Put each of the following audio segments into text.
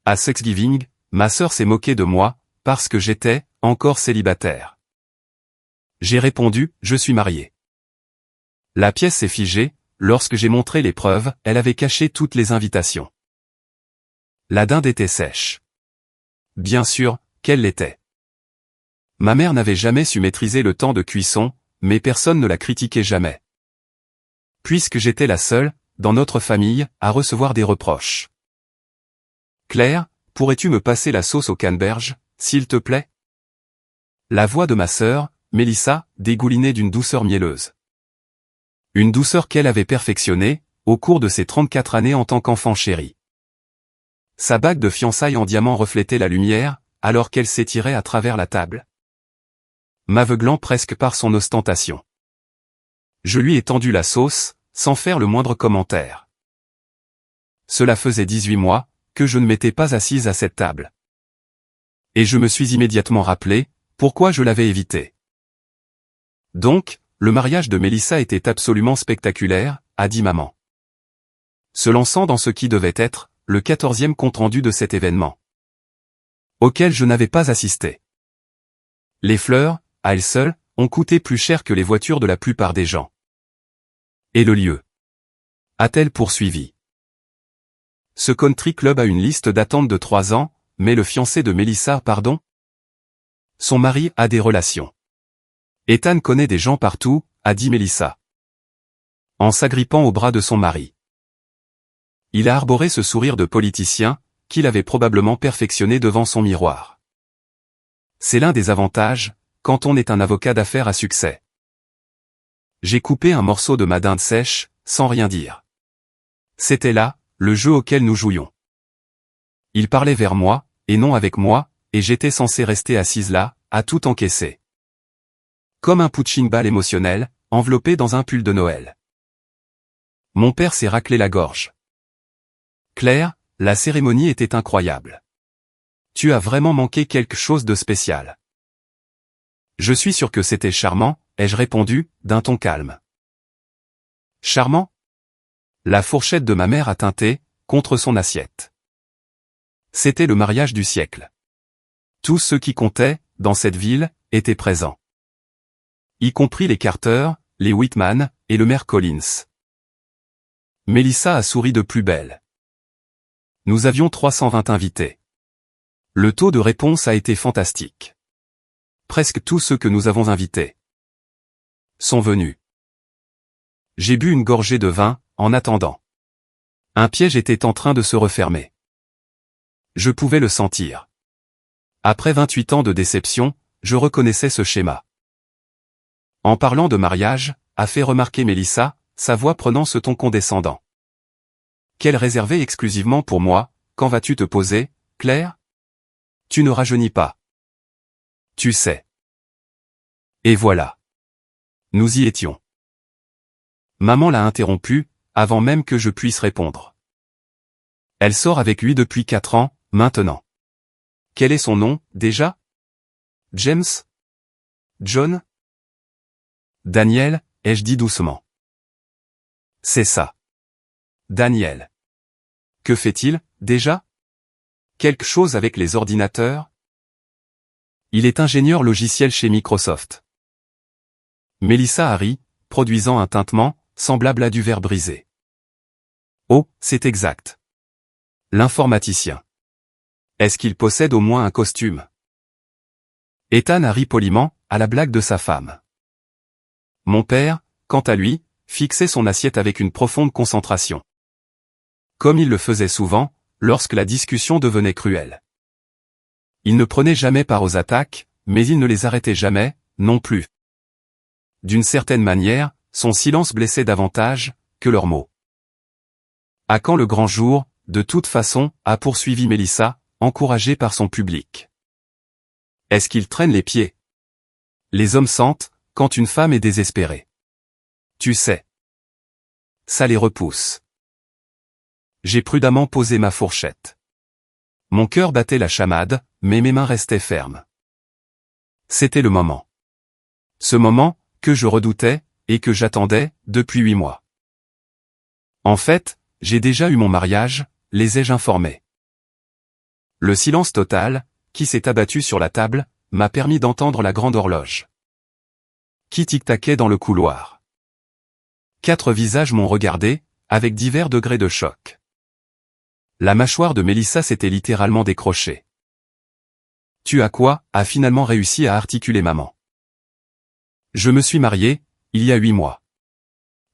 À Thanksgiving, ma sœur s'est moquée de moi, parce que j'étais encore célibataire. J'ai répondu, je suis marié. La pièce s'est figée, lorsque j'ai montré les preuves, elle avait caché toutes les invitations. La dinde était sèche. Bien sûr, qu'elle l'était. Ma mère n'avait jamais su maîtriser le temps de cuisson, mais personne ne la critiquait jamais. Puisque j'étais la seule, dans notre famille, à recevoir des reproches. Claire, pourrais-tu me passer la sauce au canneberge, s'il te plaît? La voix de ma sœur, Mélissa, dégoulinait d'une douceur mielleuse. Une douceur qu'elle avait perfectionnée, au cours de ses 34 années en tant qu'enfant chéri. Sa bague de fiançailles en diamant reflétait la lumière, alors qu'elle s'étirait à travers la table, m'aveuglant presque par son ostentation. Je lui ai tendu la sauce, sans faire le moindre commentaire. Cela faisait 18 mois, que je ne m'étais pas assise à cette table. Et je me suis immédiatement rappelé, pourquoi je l'avais évité. Donc, le mariage de Mélissa était absolument spectaculaire, a dit maman. Se lançant dans ce qui devait être, le 14e compte-rendu de cet événement. Auquel je n'avais pas assisté. Les fleurs, à elles seules, ont coûté plus cher que les voitures de la plupart des gens. Et le lieu? A-t-elle poursuivi. Ce country club a une liste d'attente de 3 ans, mais le fiancé de Mélissa, pardon? Son mari a des relations. Ethan connaît des gens partout, a dit Mélissa. En s'agrippant au bras de son mari. Il a arboré ce sourire de politicien, qu'il avait probablement perfectionné devant son miroir. C'est l'un des avantages, quand on est un avocat d'affaires à succès. J'ai coupé un morceau de ma dinde sèche, sans rien dire. C'était là, le jeu auquel nous jouions. Il parlait vers moi, et non avec moi, et j'étais censé rester assise là, à tout encaisser. Comme un punching ball émotionnel, enveloppé dans un pull de Noël. Mon père s'est raclé la gorge. Claire, la cérémonie était incroyable. Tu as vraiment manqué quelque chose de spécial. Je suis sûr que c'était charmant, ai-je répondu, d'un ton calme. Charmant? La fourchette de ma mère a tinté, contre son assiette. C'était le mariage du siècle. Tous ceux qui comptaient, dans cette ville, étaient présents. Y compris les Carter, les Whitman, et le maire Collins. Mélissa a souri de plus belle. Nous avions 320 invités. Le taux de réponse a été fantastique. Presque tous ceux que nous avons invités sont venus. J'ai bu une gorgée de vin, en attendant. Un piège était en train de se refermer. Je pouvais le sentir. Après 28 ans de déception, je reconnaissais ce schéma. En parlant de mariage, a fait remarquer Mélissa, sa voix prenant ce ton condescendant. Qu'elle réservait exclusivement pour moi, quand vas-tu te poser, Claire? Tu ne rajeunis pas. Tu sais. Et voilà. Nous y étions. Maman l'a interrompu, avant même que je puisse répondre. Elle sort avec lui depuis 4 ans, maintenant. Quel est son nom, déjà? James? John? Daniel, ai-je dit doucement. C'est ça. Daniel. Que fait-il, déjà? Quelque chose avec les ordinateurs? Il est ingénieur logiciel chez Microsoft. Mélissa a ri, produisant un tintement, semblable à du verre brisé. Oh, c'est exact. L'informaticien. Est-ce qu'il possède au moins un costume? Ethan a ri poliment, à la blague de sa femme. Mon père, quant à lui, fixait son assiette avec une profonde concentration. Comme il le faisait souvent, lorsque la discussion devenait cruelle. Il ne prenait jamais part aux attaques, mais il ne les arrêtait jamais, non plus. D'une certaine manière, son silence blessait davantage que leurs mots. À quand le grand jour, de toute façon, a poursuivi Mélissa, encouragée par son public. Est-ce qu'il traîne les pieds? Les hommes sentent, quand une femme est désespérée. Tu sais. Ça les repousse. J'ai prudemment posé ma fourchette. Mon cœur battait la chamade, mais mes mains restaient fermes. C'était le moment. Ce moment, que je redoutais, et que j'attendais, depuis 8 mois. En fait, j'ai déjà eu mon mariage, les ai-je informés. Le silence total, qui s'est abattu sur la table, m'a permis d'entendre la grande horloge qui tic-taquait dans le couloir. 4 visages m'ont regardé, avec divers degrés de choc. La mâchoire de Mélissa s'était littéralement décrochée. « Tu as quoi ?» a finalement réussi à articuler maman. « Je me suis marié, il y a 8 mois.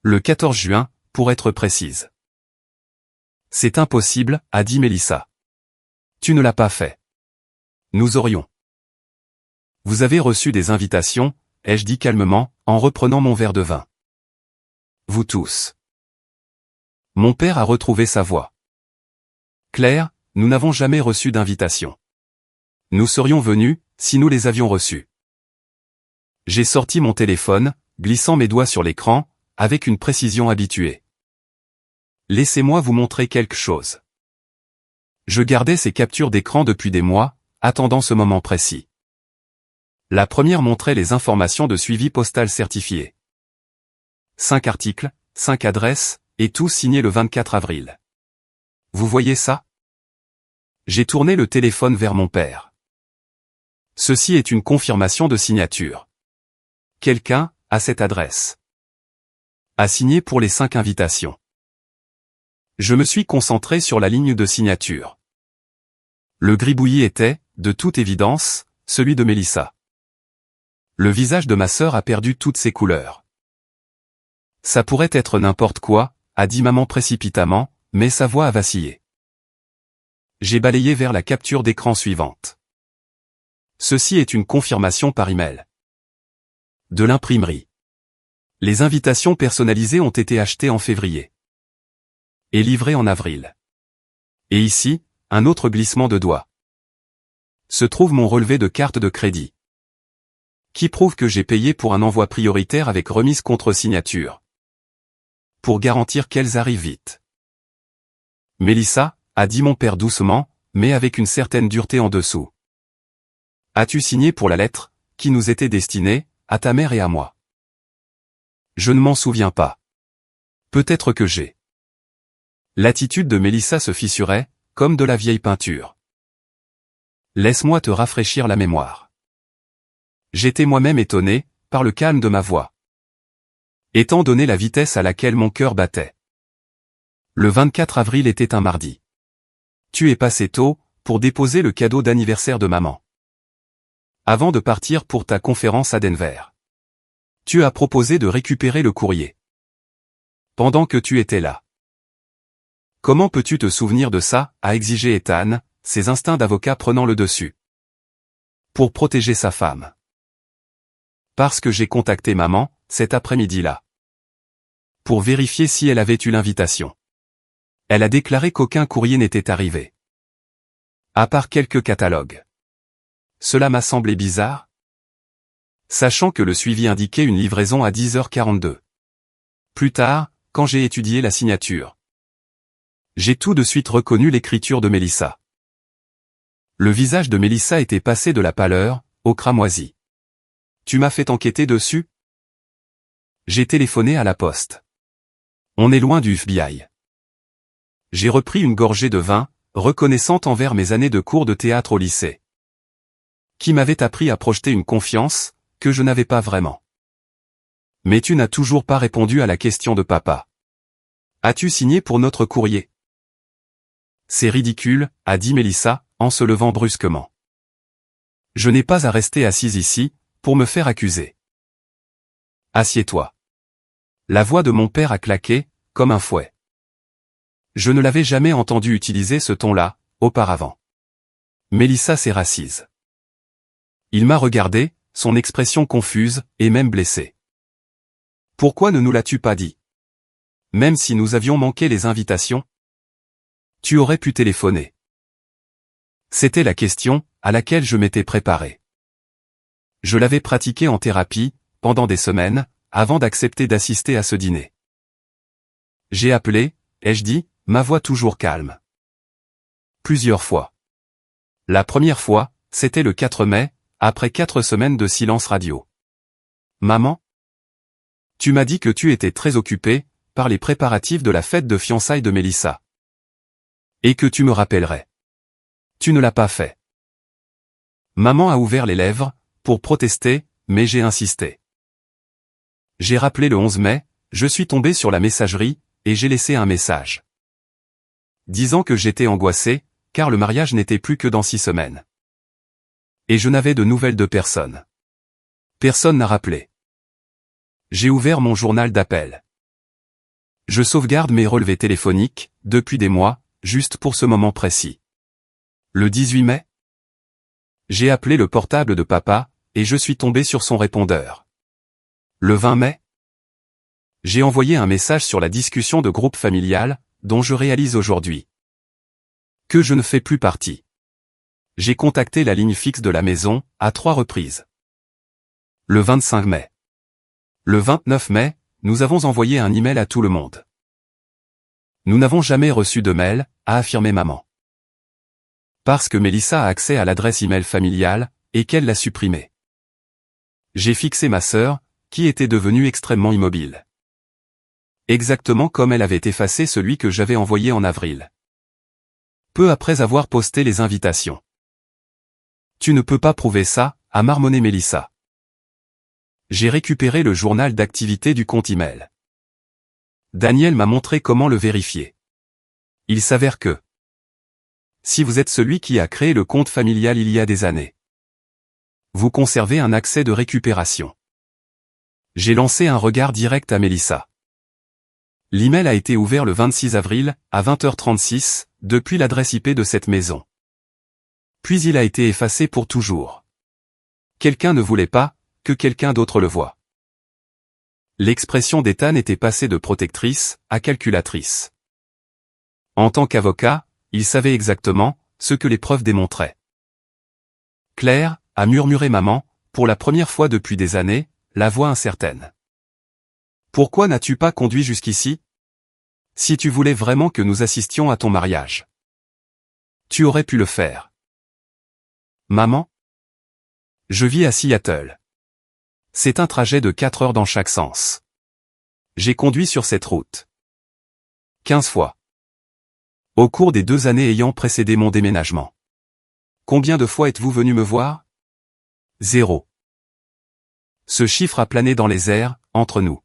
Le 14 juin, pour être précise. »« C'est impossible, » a dit Mélissa. « Tu ne l'as pas fait. Nous aurions. »« Vous avez reçu des invitations ?» ai-je dit calmement, en reprenant mon verre de vin. « Vous tous. » Mon père a retrouvé sa voix. « Claire, nous n'avons jamais reçu d'invitation. Nous serions venus, si nous les avions reçus. » J'ai sorti mon téléphone, glissant mes doigts sur l'écran, avec une précision habituée. « Laissez-moi vous montrer quelque chose. » Je gardais ces captures d'écran depuis des mois, attendant ce moment précis. La première montrait les informations de suivi postal certifié. 5 articles, 5 adresses, et tous signés le 24 avril. Vous voyez ça? J'ai tourné le téléphone vers mon père. Ceci est une confirmation de signature. Quelqu'un, à cette adresse, a signé pour les 5 invitations. Je me suis concentré sur la ligne de signature. Le gribouillis était, de toute évidence, celui de Mélissa. Le visage de ma sœur a perdu toutes ses couleurs. Ça pourrait être n'importe quoi, a dit maman précipitamment, mais sa voix a vacillé. J'ai balayé vers la capture d'écran suivante. Ceci est une confirmation par email. De l'imprimerie. Les invitations personnalisées ont été achetées en février. Et livrées en avril. Et ici, un autre glissement de doigts. Se trouve mon relevé de carte de crédit. Qui prouve que j'ai payé pour un envoi prioritaire avec remise contre signature. Pour garantir qu'elles arrivent vite. Mélissa, a dit mon père doucement, mais avec une certaine dureté en dessous. As-tu signé pour la lettre, qui nous était destinée, à ta mère et à moi? Je ne m'en souviens pas. Peut-être que j'ai. L'attitude de Mélissa se fissurait, comme de la vieille peinture. Laisse-moi te rafraîchir la mémoire. J'étais moi-même étonné, par le calme de ma voix. Étant donné la vitesse à laquelle mon cœur battait. Le 24 avril était un mardi. Tu es passé tôt, pour déposer le cadeau d'anniversaire de maman. Avant de partir pour ta conférence à Denver. Tu as proposé de récupérer le courrier. Pendant que tu étais là. Comment peux-tu te souvenir de ça, a exigé Ethan, ses instincts d'avocat prenant le dessus. Pour protéger sa femme. Parce que j'ai contacté maman, cet après-midi-là. Pour vérifier si elle avait eu l'invitation. Elle a déclaré qu'aucun courrier n'était arrivé. À part quelques catalogues. Cela m'a semblé bizarre. Sachant que le suivi indiquait une livraison à 10h42. Plus tard, quand j'ai étudié la signature. J'ai tout de suite reconnu l'écriture de Mélissa. Le visage de Mélissa était passé de la pâleur, au cramoisi. Tu m'as fait enquêter dessus? J'ai téléphoné à la poste. On est loin du FBI. J'ai repris une gorgée de vin, reconnaissante envers mes années de cours de théâtre au lycée. Qui m'avait appris à projeter une confiance, que je n'avais pas vraiment. Mais tu n'as toujours pas répondu à la question de papa. As-tu signé pour notre courrier? C'est ridicule, a dit Mélissa, en se levant brusquement. Je n'ai pas à rester assise ici, pour me faire accuser. Assieds-toi. La voix de mon père a claqué, comme un fouet. Je ne l'avais jamais entendu utiliser ce ton-là, auparavant. Mélissa s'est rassise. Il m'a regardé, son expression confuse, et même blessée. Pourquoi ne nous l'as-tu pas dit? Même si nous avions manqué les invitations? Tu aurais pu téléphoner. C'était la question, à laquelle je m'étais préparé. Je l'avais pratiqué en thérapie, pendant des semaines, avant d'accepter d'assister à ce dîner. J'ai appelé, ai-je dit, ma voix toujours calme. Plusieurs fois. La première fois, c'était le 4 mai, après 4 semaines de silence radio. Maman? Tu m'as dit que tu étais très occupée, par les préparatifs de la fête de fiançailles de Mélissa. Et que tu me rappellerais. Tu ne l'as pas fait. Maman a ouvert les lèvres, pour protester, mais j'ai insisté. J'ai rappelé le 11 mai, je suis tombé sur la messagerie, et j'ai laissé un message. Disant que j'étais angoissé, car le mariage n'était plus que dans 6 semaines. Et je n'avais de nouvelles de personne. Personne n'a rappelé. J'ai ouvert mon journal d'appel. Je sauvegarde mes relevés téléphoniques, depuis des mois, juste pour ce moment précis. Le 18 mai, j'ai appelé le portable de papa, et je suis tombé sur son répondeur. Le 20 mai, j'ai envoyé un message sur la discussion de groupe familial, dont je réalise aujourd'hui que je ne fais plus partie. J'ai contacté la ligne fixe de la maison, à 3 reprises. Le 25 mai. Le 29 mai, nous avons envoyé un email à tout le monde. Nous n'avons jamais reçu de mail, a affirmé maman. Parce que Mélissa a accès à l'adresse email familiale, et qu'elle l'a supprimée. J'ai fixé ma sœur, qui était devenue extrêmement immobile. Exactement comme elle avait effacé celui que j'avais envoyé en avril. Peu après avoir posté les invitations. Tu ne peux pas prouver ça, a marmonné Mélissa. J'ai récupéré le journal d'activité du compte email. Daniel m'a montré comment le vérifier. Il s'avère que si vous êtes celui qui a créé le compte familial il y a des années, vous conservez un accès de récupération. J'ai lancé un regard direct à Mélissa. L'email a été ouvert le 26 avril, à 20h36, depuis l'adresse IP de cette maison. Puis il a été effacé pour toujours. Quelqu'un ne voulait pas que quelqu'un d'autre le voie. L'expression d'Ethan était passée de protectrice à calculatrice. En tant qu'avocat, il savait exactement ce que les preuves démontraient. Claire, a murmuré maman, pour la première fois depuis des années, la voix incertaine. Pourquoi n'as-tu pas conduit jusqu'ici? Si tu voulais vraiment que nous assistions à ton mariage, tu aurais pu le faire. Maman? Je vis à Seattle. C'est un trajet de 4 heures dans chaque sens. J'ai conduit sur cette route 15 fois. Au cours des 2 années ayant précédé mon déménagement. Combien de fois êtes-vous venu me voir? 0. Ce chiffre a plané dans les airs, entre nous.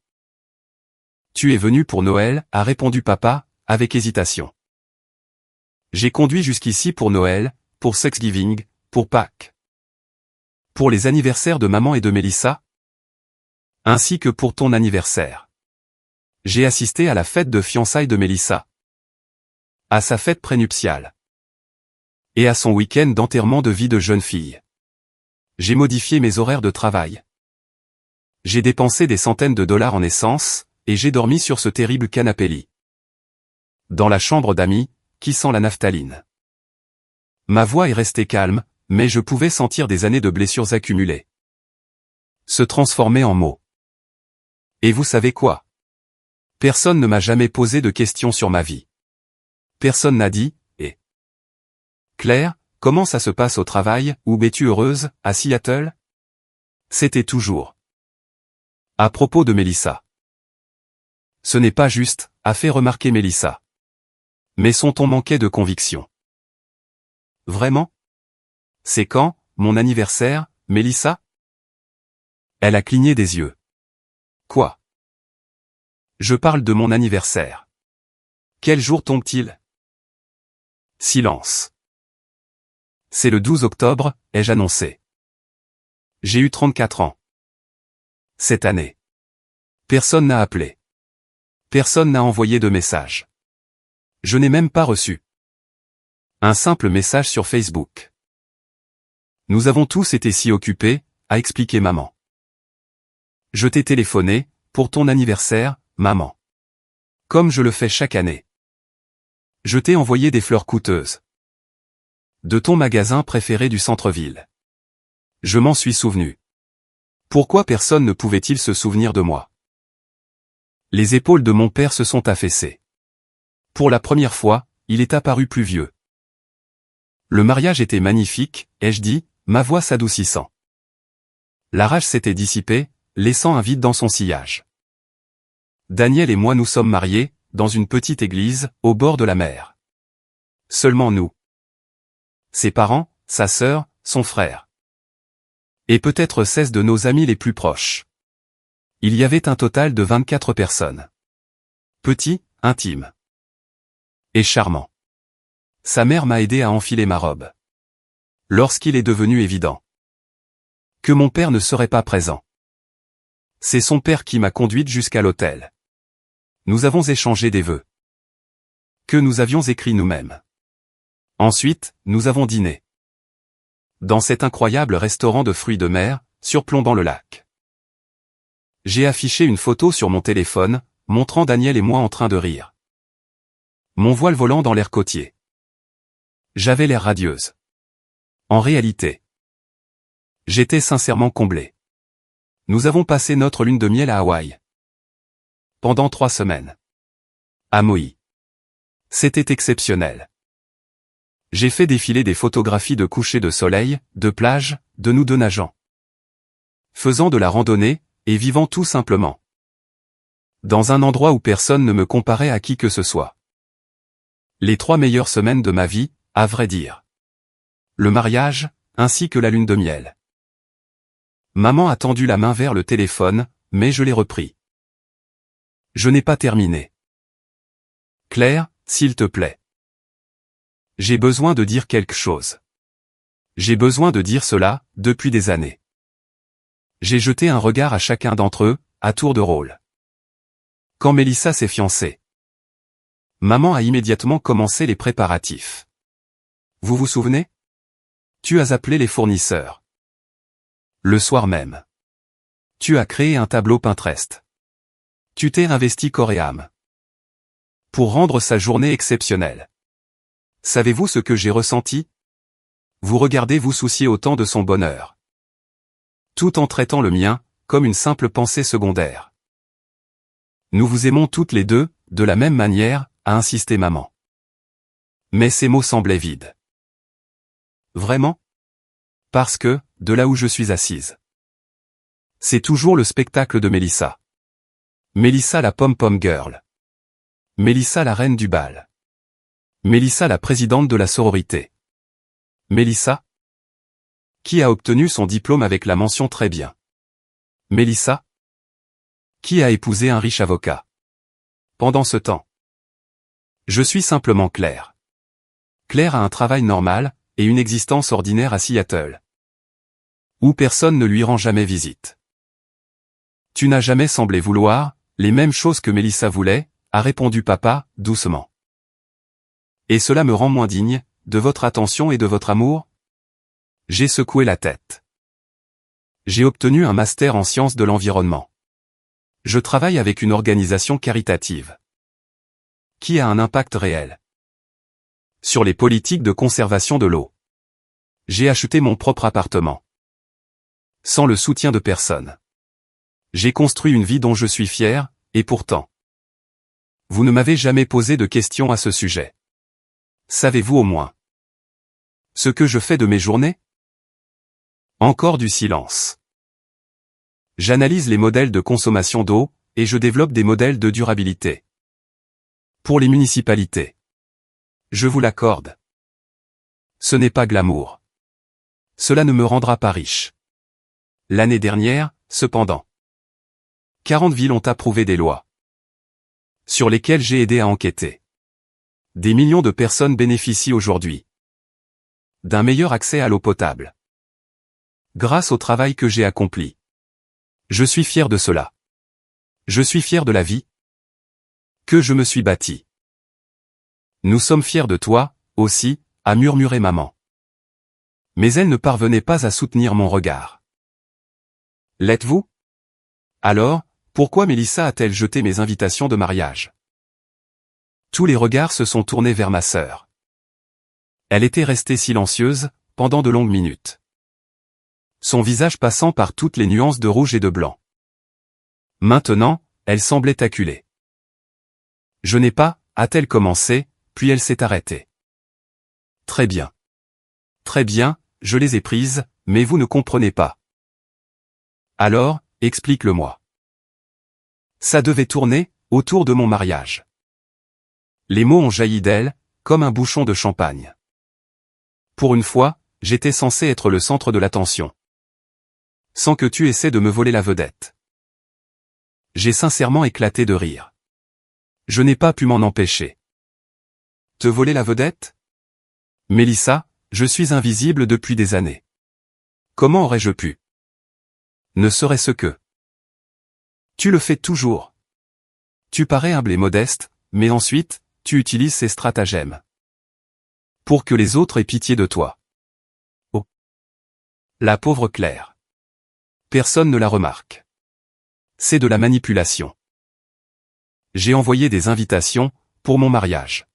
Tu es venu pour Noël, a répondu papa, avec hésitation. J'ai conduit jusqu'ici pour Noël, pour Thanksgiving, pour Pâques. Pour les anniversaires de maman et de Mélissa? Ainsi que pour ton anniversaire. J'ai assisté à la fête de fiançailles de Mélissa. À sa fête prénuptiale. Et à son week-end d'enterrement de vie de jeune fille. J'ai modifié mes horaires de travail. J'ai dépensé des centaines de dollars en essence, et j'ai dormi sur ce terrible canapé-lit. Dans la chambre d'amis, qui sent la naphtaline. Ma voix est restée calme, mais je pouvais sentir des années de blessures accumulées se transformer en mots. Et vous savez quoi? Personne ne m'a jamais posé de questions sur ma vie. Personne n'a dit, et Claire, comment ça se passe au travail, ou es-tu heureuse, à Seattle? C'était toujours à propos de Mélissa. Ce n'est pas juste, a fait remarquer Mélissa. Mais son ton manquait de conviction. Vraiment? C'est quand, mon anniversaire, Mélissa? Elle a cligné des yeux. Quoi? Je parle de mon anniversaire. Quel jour tombe-t-il? Silence. C'est le 12 octobre, ai-je annoncé. J'ai eu 34 ans. Cette année. Personne n'a appelé. Personne n'a envoyé de message. Je n'ai même pas reçu un simple message sur Facebook. Nous avons tous été si occupés, a expliqué maman. Je t'ai téléphoné, pour ton anniversaire, maman. Comme je le fais chaque année. Je t'ai envoyé des fleurs coûteuses. De ton magasin préféré du centre-ville. Je m'en suis souvenu. Pourquoi personne ne pouvait-il se souvenir de moi? Les épaules de mon père se sont affaissées. Pour la première fois, il est apparu plus vieux. Le mariage était magnifique, ai-je dit, ma voix s'adoucissant. La rage s'était dissipée, laissant un vide dans son sillage. Daniel et moi nous sommes mariés, dans une petite église, au bord de la mer. Seulement nous. Ses parents, sa sœur, son frère. Et peut-être 16 de nos amis les plus proches. Il y avait un total de 24 personnes. Petit, intime. Et charmant. Sa mère m'a aidé à enfiler ma robe. Lorsqu'il est devenu évident que mon père ne serait pas présent. C'est son père qui m'a conduite jusqu'à l'hôtel. Nous avons échangé des vœux que nous avions écrits nous-mêmes. Ensuite, nous avons dîné dans cet incroyable restaurant de fruits de mer, surplombant le lac. J'ai affiché une photo sur mon téléphone, montrant Daniel et moi en train de rire. Mon voile volant dans l'air côtier. J'avais l'air radieuse. En réalité, j'étais sincèrement comblé. Nous avons passé notre lune de miel à Hawaï. Pendant 3 semaines. À Maui. C'était exceptionnel. J'ai fait défiler des photographies de coucher de soleil, de plage, de nous deux nageant. Faisant de la randonnée, et vivant tout simplement. Dans un endroit où personne ne me comparait à qui que ce soit. Les 3 meilleures semaines de ma vie, à vrai dire. Le mariage, ainsi que la lune de miel. Maman a tendu la main vers le téléphone, mais je l'ai repris. Je n'ai pas terminé. Claire, s'il te plaît. J'ai besoin de dire quelque chose. J'ai besoin de dire cela, depuis des années. J'ai jeté un regard à chacun d'entre eux, à tour de rôle. Quand Mélissa s'est fiancée, maman a immédiatement commencé les préparatifs. Vous vous souvenez? Tu as appelé les fournisseurs. Le soir même. Tu as créé un tableau Pinterest. Tu t'es investi corps et âme. Pour rendre sa journée exceptionnelle. Savez-vous ce que j'ai ressenti? Vous regardez vous soucier autant de son bonheur. Tout en traitant le mien, comme une simple pensée secondaire. Nous vous aimons toutes les deux, de la même manière, a insisté maman. Mais ces mots semblaient vides. Vraiment? Parce que, de là où je suis assise. C'est toujours le spectacle de Mélissa. Mélissa la pom-pom girl. Mélissa la reine du bal. Mélissa la présidente de la sororité. Mélissa? Qui a obtenu son diplôme avec la mention très bien. Mélissa? Qui a épousé un riche avocat. Pendant ce temps. Je suis simplement Claire. Claire a un travail normal, et une existence ordinaire à Seattle. Où personne ne lui rend jamais visite. Tu n'as jamais semblé vouloir, les mêmes choses que Mélissa voulait, a répondu papa, doucement. Et cela me rend moins digne, de votre attention et de votre amour? J'ai secoué la tête. J'ai obtenu un master en sciences de l'environnement. Je travaille avec une organisation caritative. Qui a un impact réel sur les politiques de conservation de l'eau. J'ai acheté mon propre appartement. Sans le soutien de personne. J'ai construit une vie dont je suis fier, et pourtant. Vous ne m'avez jamais posé de questions à ce sujet. Savez-vous au moins ce que je fais de mes journées? Encore du silence. J'analyse les modèles de consommation d'eau, et je développe des modèles de durabilité. Pour les municipalités. Je vous l'accorde. Ce n'est pas glamour. Cela ne me rendra pas riche. L'année dernière, cependant. 40 villes ont approuvé des lois. Sur lesquelles j'ai aidé à enquêter. Des millions de personnes bénéficient aujourd'hui. D'un meilleur accès à l'eau potable. Grâce au travail que j'ai accompli. Je suis fier de cela. Je suis fier de la vie que je me suis bâtie. Nous sommes fiers de toi, aussi, a murmuré maman. Mais elle ne parvenait pas à soutenir mon regard. L'êtes-vous? Alors, pourquoi Mélissa a-t-elle jeté mes invitations de mariage? Tous les regards se sont tournés vers ma sœur. Elle était restée silencieuse, pendant de longues minutes. Son visage passant par toutes les nuances de rouge et de blanc. Maintenant, elle semblait acculée. Je n'ai pas, a-t-elle commencé, puis elle s'est arrêtée. Très bien. Très bien, je les ai prises, mais vous ne comprenez pas. Alors, explique-le-moi. Ça devait tourner, autour de mon mariage. Les mots ont jailli d'elle, comme un bouchon de champagne. Pour une fois, j'étais censé être le centre de l'attention. Sans que tu essaies de me voler la vedette. J'ai sincèrement éclaté de rire. Je n'ai pas pu m'en empêcher. Te voler la vedette? Mélissa, je suis invisible depuis des années. Comment aurais-je pu? Ne serait-ce que. Tu le fais toujours. Tu parais humble et modeste, mais ensuite, tu utilises ces stratagèmes. Pour que les autres aient pitié de toi. Oh. La pauvre Claire. Personne ne la remarque. C'est de la manipulation. J'ai envoyé des invitations, pour mon mariage.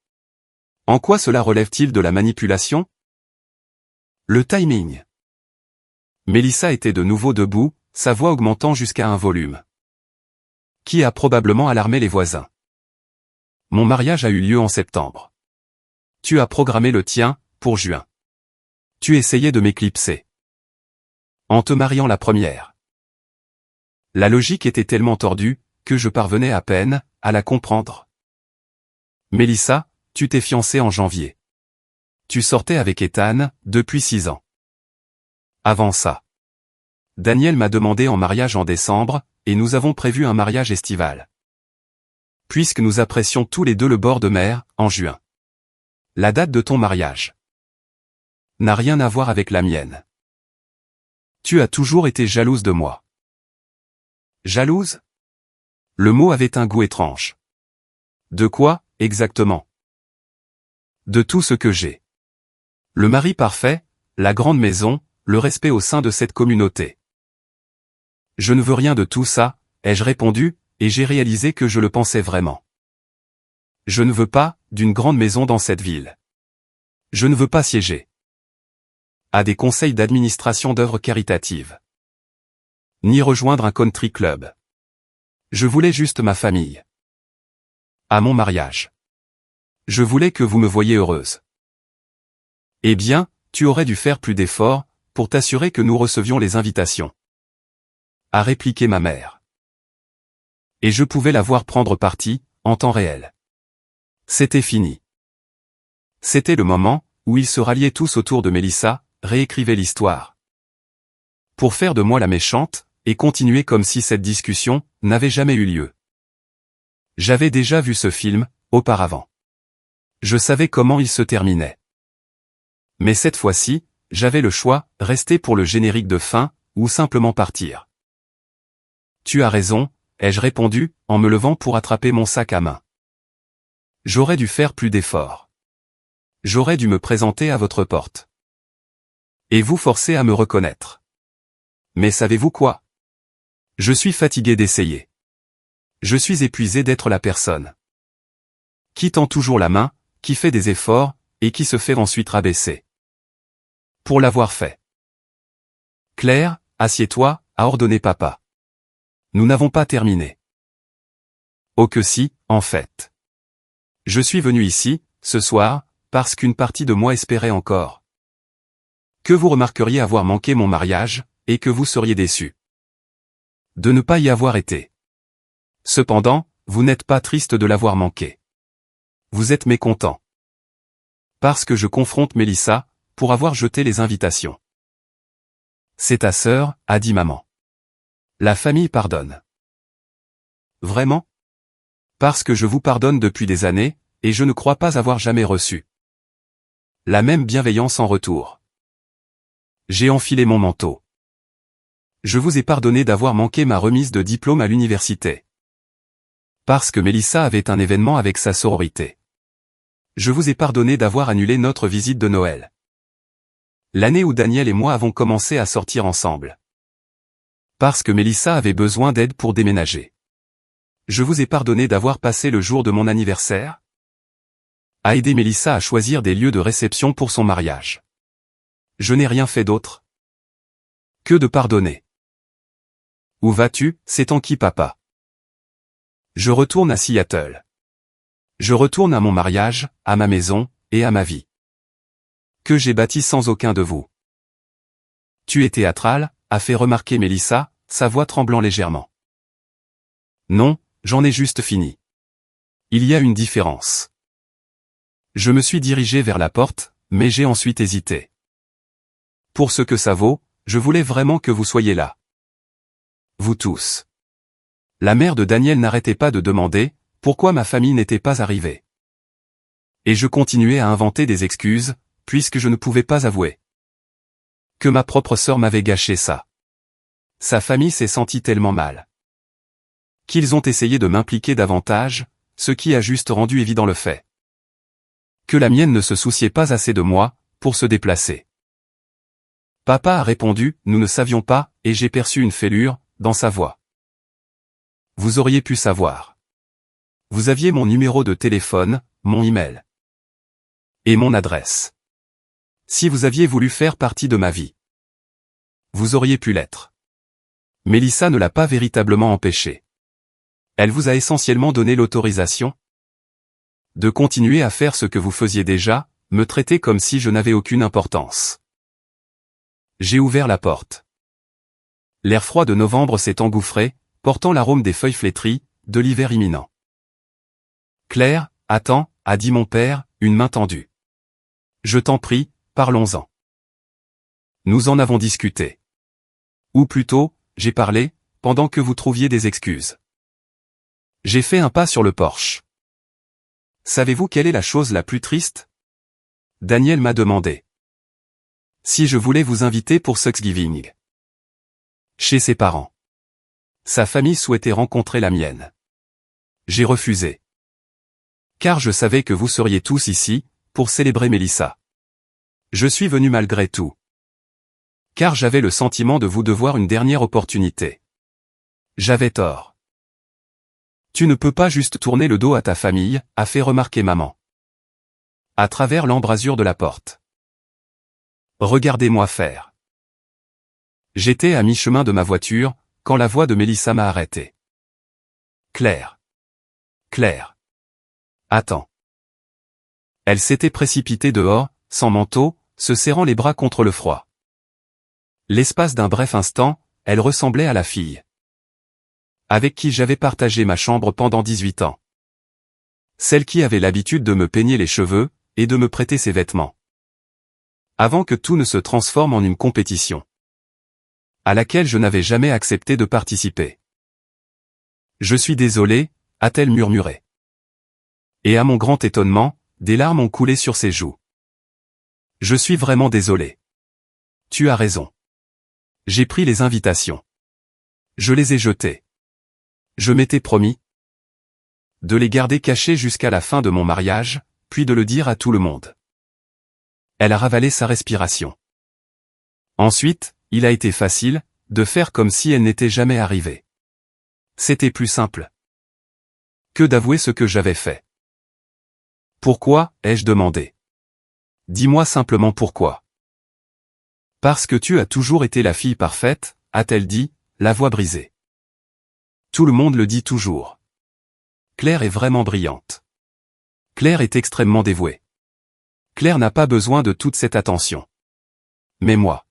En quoi cela relève-t-il de la manipulation? Le timing. Mélissa était de nouveau debout, sa voix augmentant jusqu'à un volume. Qui a probablement alarmé les voisins. Mon mariage a eu lieu en septembre. Tu as programmé le tien, pour juin. Tu essayais de m'éclipser. En te mariant la première. La logique était tellement tordue, que je parvenais à peine, à la comprendre. Mélissa, tu t'es fiancée en janvier. Tu sortais avec Ethan, depuis 6 ans. Avant ça. Daniel m'a demandé en mariage en décembre, et nous avons prévu un mariage estival. Puisque nous apprécions tous les deux le bord de mer, en juin. La date de ton mariage n'a rien à voir avec la mienne. Tu as toujours été jalouse de moi. Jalouse? Le mot avait un goût étrange. De quoi, exactement? De tout ce que j'ai. Le mari parfait, la grande maison, le respect au sein de cette communauté. Je ne veux rien de tout ça, ai-je répondu, et j'ai réalisé que je le pensais vraiment. Je ne veux pas, d'une grande maison dans cette ville. Je ne veux pas siéger à des conseils d'administration d'œuvres caritatives. Ni rejoindre un country club. Je voulais juste ma famille. À mon mariage. Je voulais que vous me voyiez heureuse. Eh bien, tu aurais dû faire plus d'efforts, pour t'assurer que nous recevions les invitations. A répliqué ma mère. Et je pouvais la voir prendre parti, en temps réel. C'était fini. C'était le moment, où ils se ralliaient tous autour de Mélissa, réécrivaient l'histoire. Pour faire de moi la méchante, et continuer comme si cette discussion n'avait jamais eu lieu. J'avais déjà vu ce film, auparavant. Je savais comment il se terminait. Mais cette fois-ci, j'avais le choix, rester pour le générique de fin, ou simplement partir. Tu as raison, ai-je répondu, en me levant pour attraper mon sac à main. J'aurais dû faire plus d'efforts. J'aurais dû me présenter à votre porte. Et vous forcer à me reconnaître. Mais savez-vous quoi? Je suis fatigué d'essayer. Je suis épuisé d'être la personne qui tend toujours la main, qui fait des efforts, et qui se fait ensuite rabaisser. Pour l'avoir fait. Claire, assieds-toi, a ordonné papa. Nous n'avons pas terminé. Oh que si, en fait. Je suis venu ici, ce soir, parce qu'une partie de moi espérait encore que vous remarqueriez avoir manqué mon mariage, et que vous seriez déçus de ne pas y avoir été. Cependant, vous n'êtes pas triste de l'avoir manqué. Vous êtes mécontent. Parce que je confronte Mélissa, pour avoir jeté les invitations. C'est ta sœur, a dit maman. La famille pardonne. Vraiment? Parce que je vous pardonne depuis des années, et je ne crois pas avoir jamais reçu la même bienveillance en retour. J'ai enfilé mon manteau. Je vous ai pardonné d'avoir manqué ma remise de diplôme à l'université. Parce que Mélissa avait un événement avec sa sororité. Je vous ai pardonné d'avoir annulé notre visite de Noël. L'année où Daniel et moi avons commencé à sortir ensemble. Parce que Mélissa avait besoin d'aide pour déménager. Je vous ai pardonné d'avoir passé le jour de mon anniversaire. À aider Mélissa à choisir des lieux de réception pour son mariage. Je n'ai rien fait d'autre que de pardonner. Où vas-tu, c'est en qui papa? Je retourne à Seattle. Je retourne à mon mariage, à ma maison, et à ma vie. Que j'ai bâti sans aucun de vous. Tu es théâtrale, a fait remarquer Mélissa, sa voix tremblant légèrement. Non, j'en ai juste fini. Il y a une différence. Je me suis dirigé vers la porte, mais j'ai ensuite hésité. Pour ce que ça vaut, je voulais vraiment que vous soyez là. Vous tous. La mère de Daniel n'arrêtait pas de demander pourquoi ma famille n'était pas arrivée. Et je continuais à inventer des excuses, puisque je ne pouvais pas avouer que ma propre sœur m'avait gâché ça. Sa famille s'est sentie tellement mal qu'ils ont essayé de m'impliquer davantage, ce qui a juste rendu évident le fait que la mienne ne se souciait pas assez de moi pour se déplacer. Papa a répondu, nous ne savions pas, et j'ai perçu une fêlure dans sa voix. Vous auriez pu savoir. Vous aviez mon numéro de téléphone, mon email et mon adresse. Si vous aviez voulu faire partie de ma vie, vous auriez pu l'être. Mélissa ne l'a pas véritablement empêché. Elle vous a essentiellement donné l'autorisation de continuer à faire ce que vous faisiez déjà, me traiter comme si je n'avais aucune importance. J'ai ouvert la porte. L'air froid de novembre s'est engouffré, portant l'arôme des feuilles flétries, de l'hiver imminent. Claire, attends, a dit mon père, une main tendue. Je t'en prie, parlons-en. Nous en avons discuté. Ou plutôt, j'ai parlé, pendant que vous trouviez des excuses. J'ai fait un pas sur le porche. Savez-vous quelle est la chose la plus triste? Daniel m'a demandé. Si je voulais vous inviter pour Thanksgiving. Chez ses parents. Sa famille souhaitait rencontrer la mienne. J'ai refusé. Car je savais que vous seriez tous ici, pour célébrer Mélissa. Je suis venu malgré tout. Car j'avais le sentiment de vous devoir une dernière opportunité. J'avais tort. Tu ne peux pas juste tourner le dos à ta famille, a fait remarquer maman. À travers l'embrasure de la porte. Regardez-moi faire. J'étais à mi-chemin de ma voiture, quand la voix de Mélissa m'a arrêté. Claire. Claire. Attends. Elle s'était précipitée dehors, sans manteau, se serrant les bras contre le froid. L'espace d'un bref instant, elle ressemblait à la fille avec qui j'avais partagé ma chambre pendant 18 ans. Celle qui avait l'habitude de me peigner les cheveux, et de me prêter ses vêtements. Avant que tout ne se transforme en une compétition à laquelle je n'avais jamais accepté de participer. Je suis désolé, a-t-elle murmuré. Et à mon grand étonnement, des larmes ont coulé sur ses joues. Je suis vraiment désolé. Tu as raison. J'ai pris les invitations. Je les ai jetées. Je m'étais promis de les garder cachées jusqu'à la fin de mon mariage, puis de le dire à tout le monde. Elle a ravalé sa respiration. Ensuite, il a été facile de faire comme si elle n'était jamais arrivée. C'était plus simple que d'avouer ce que j'avais fait. Pourquoi, ai-je demandé. Dis-moi simplement pourquoi. Parce que tu as toujours été la fille parfaite, a-t-elle dit, la voix brisée. Tout le monde le dit toujours. Claire est vraiment brillante. Claire est extrêmement dévouée. Claire n'a pas besoin de toute cette attention. Mais moi,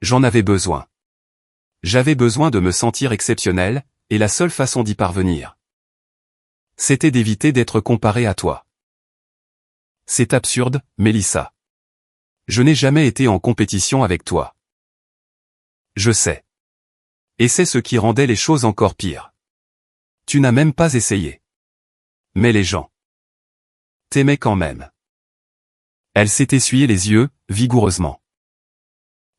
j'en avais besoin. J'avais besoin de me sentir exceptionnel, et la seule façon d'y parvenir, c'était d'éviter d'être comparé à toi. C'est absurde, Mélissa. Je n'ai jamais été en compétition avec toi. Je sais. Et c'est ce qui rendait les choses encore pires. Tu n'as même pas essayé. Mais les gens t'aimaient quand même. Elle s'est essuyée les yeux, vigoureusement.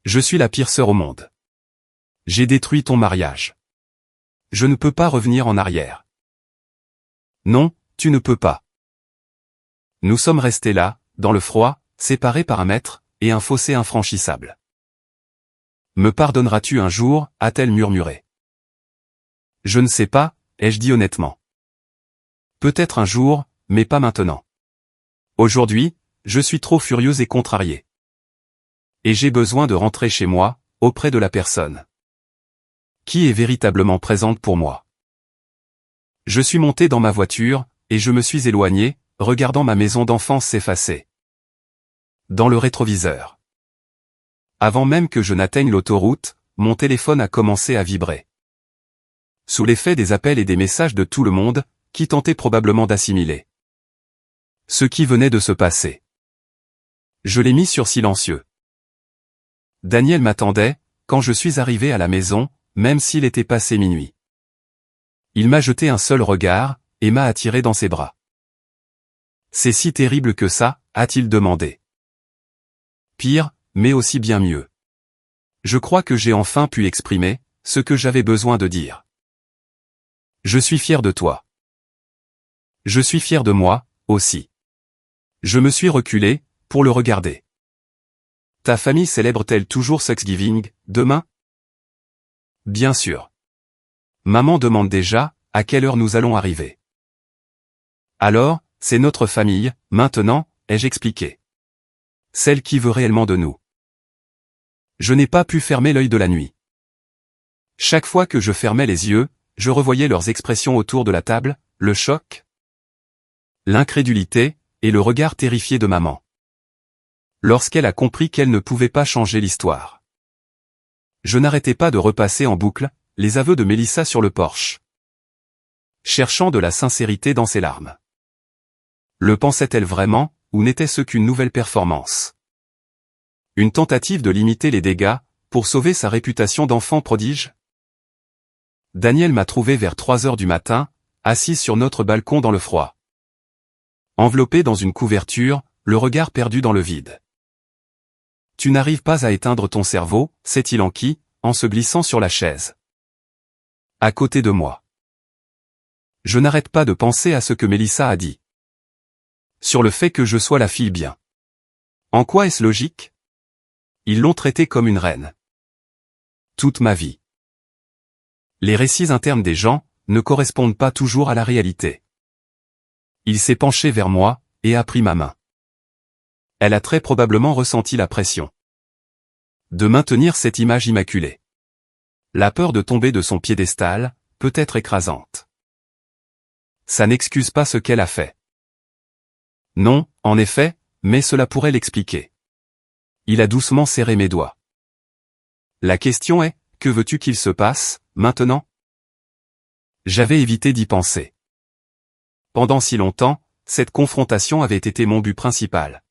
Je suis la pire sœur au monde. J'ai détruit ton mariage. Je ne peux pas revenir en arrière. Non, tu ne peux pas. Nous sommes restés là, dans le froid, séparés par un mètre, et un fossé infranchissable. Me pardonneras-tu un jour, a-t-elle murmuré. Je ne sais pas, ai-je dit honnêtement. Peut-être un jour, mais pas maintenant. Aujourd'hui, je suis trop furieuse et contrariée. Et j'ai besoin de rentrer chez moi, auprès de la personne qui est véritablement présente pour moi. Je suis monté dans ma voiture, et je me suis éloigné, regardant ma maison d'enfance s'effacer dans le rétroviseur. Avant même que je n'atteigne l'autoroute, mon téléphone a commencé à vibrer. Sous l'effet des appels et des messages de tout le monde, qui tentait probablement d'assimiler ce qui venait de se passer. Je l'ai mis sur silencieux. Daniel m'attendait, quand je suis arrivé à la maison, même s'il était passé minuit. Il m'a jeté un seul regard, et m'a attiré dans ses bras. C'est si terrible que ça, a-t-il demandé. Pire, mais aussi bien mieux. Je crois que j'ai enfin pu exprimer ce que j'avais besoin de dire. Je suis fier de toi. Je suis fier de moi, aussi. Je me suis reculé, pour le regarder. Ta famille célèbre-t-elle toujours Thanksgiving, demain? Bien sûr. Maman demande déjà, à quelle heure nous allons arriver. Alors, c'est notre famille, maintenant, ai-je expliqué. Celle qui veut réellement de nous. Je n'ai pas pu fermer l'œil de la nuit. Chaque fois que je fermais les yeux, je revoyais leurs expressions autour de la table, le choc, l'incrédulité, et le regard terrifié de maman. Lorsqu'elle a compris qu'elle ne pouvait pas changer l'histoire. Je n'arrêtais pas de repasser en boucle les aveux de Mélissa sur le porche, cherchant de la sincérité dans ses larmes. Le pensait-elle vraiment, ou n'était-ce qu'une nouvelle performance? Une tentative de limiter les dégâts, pour sauver sa réputation d'enfant prodige? Daniel m'a trouvé vers 3 heures du matin, assis sur notre balcon dans le froid. Enveloppé dans une couverture, le regard perdu dans le vide. Tu n'arrives pas à éteindre ton cerveau, s'est-il enquis, en se glissant sur la chaise. À côté de moi. Je n'arrête pas de penser à ce que Mélissa a dit. Sur le fait que je sois la fille bien. En quoi est-ce logique? Ils l'ont traitée comme une reine. Toute ma vie. Les récits internes des gens ne correspondent pas toujours à la réalité. Il s'est penché vers moi, et a pris ma main. Elle a très probablement ressenti la pression de maintenir cette image immaculée. La peur de tomber de son piédestal, peut être écrasante. Ça n'excuse pas ce qu'elle a fait. Non, en effet, mais cela pourrait l'expliquer. Il a doucement serré mes doigts. La question est, que veux-tu qu'il se passe, maintenant? J'avais évité d'y penser. Pendant si longtemps, cette confrontation avait été mon but principal.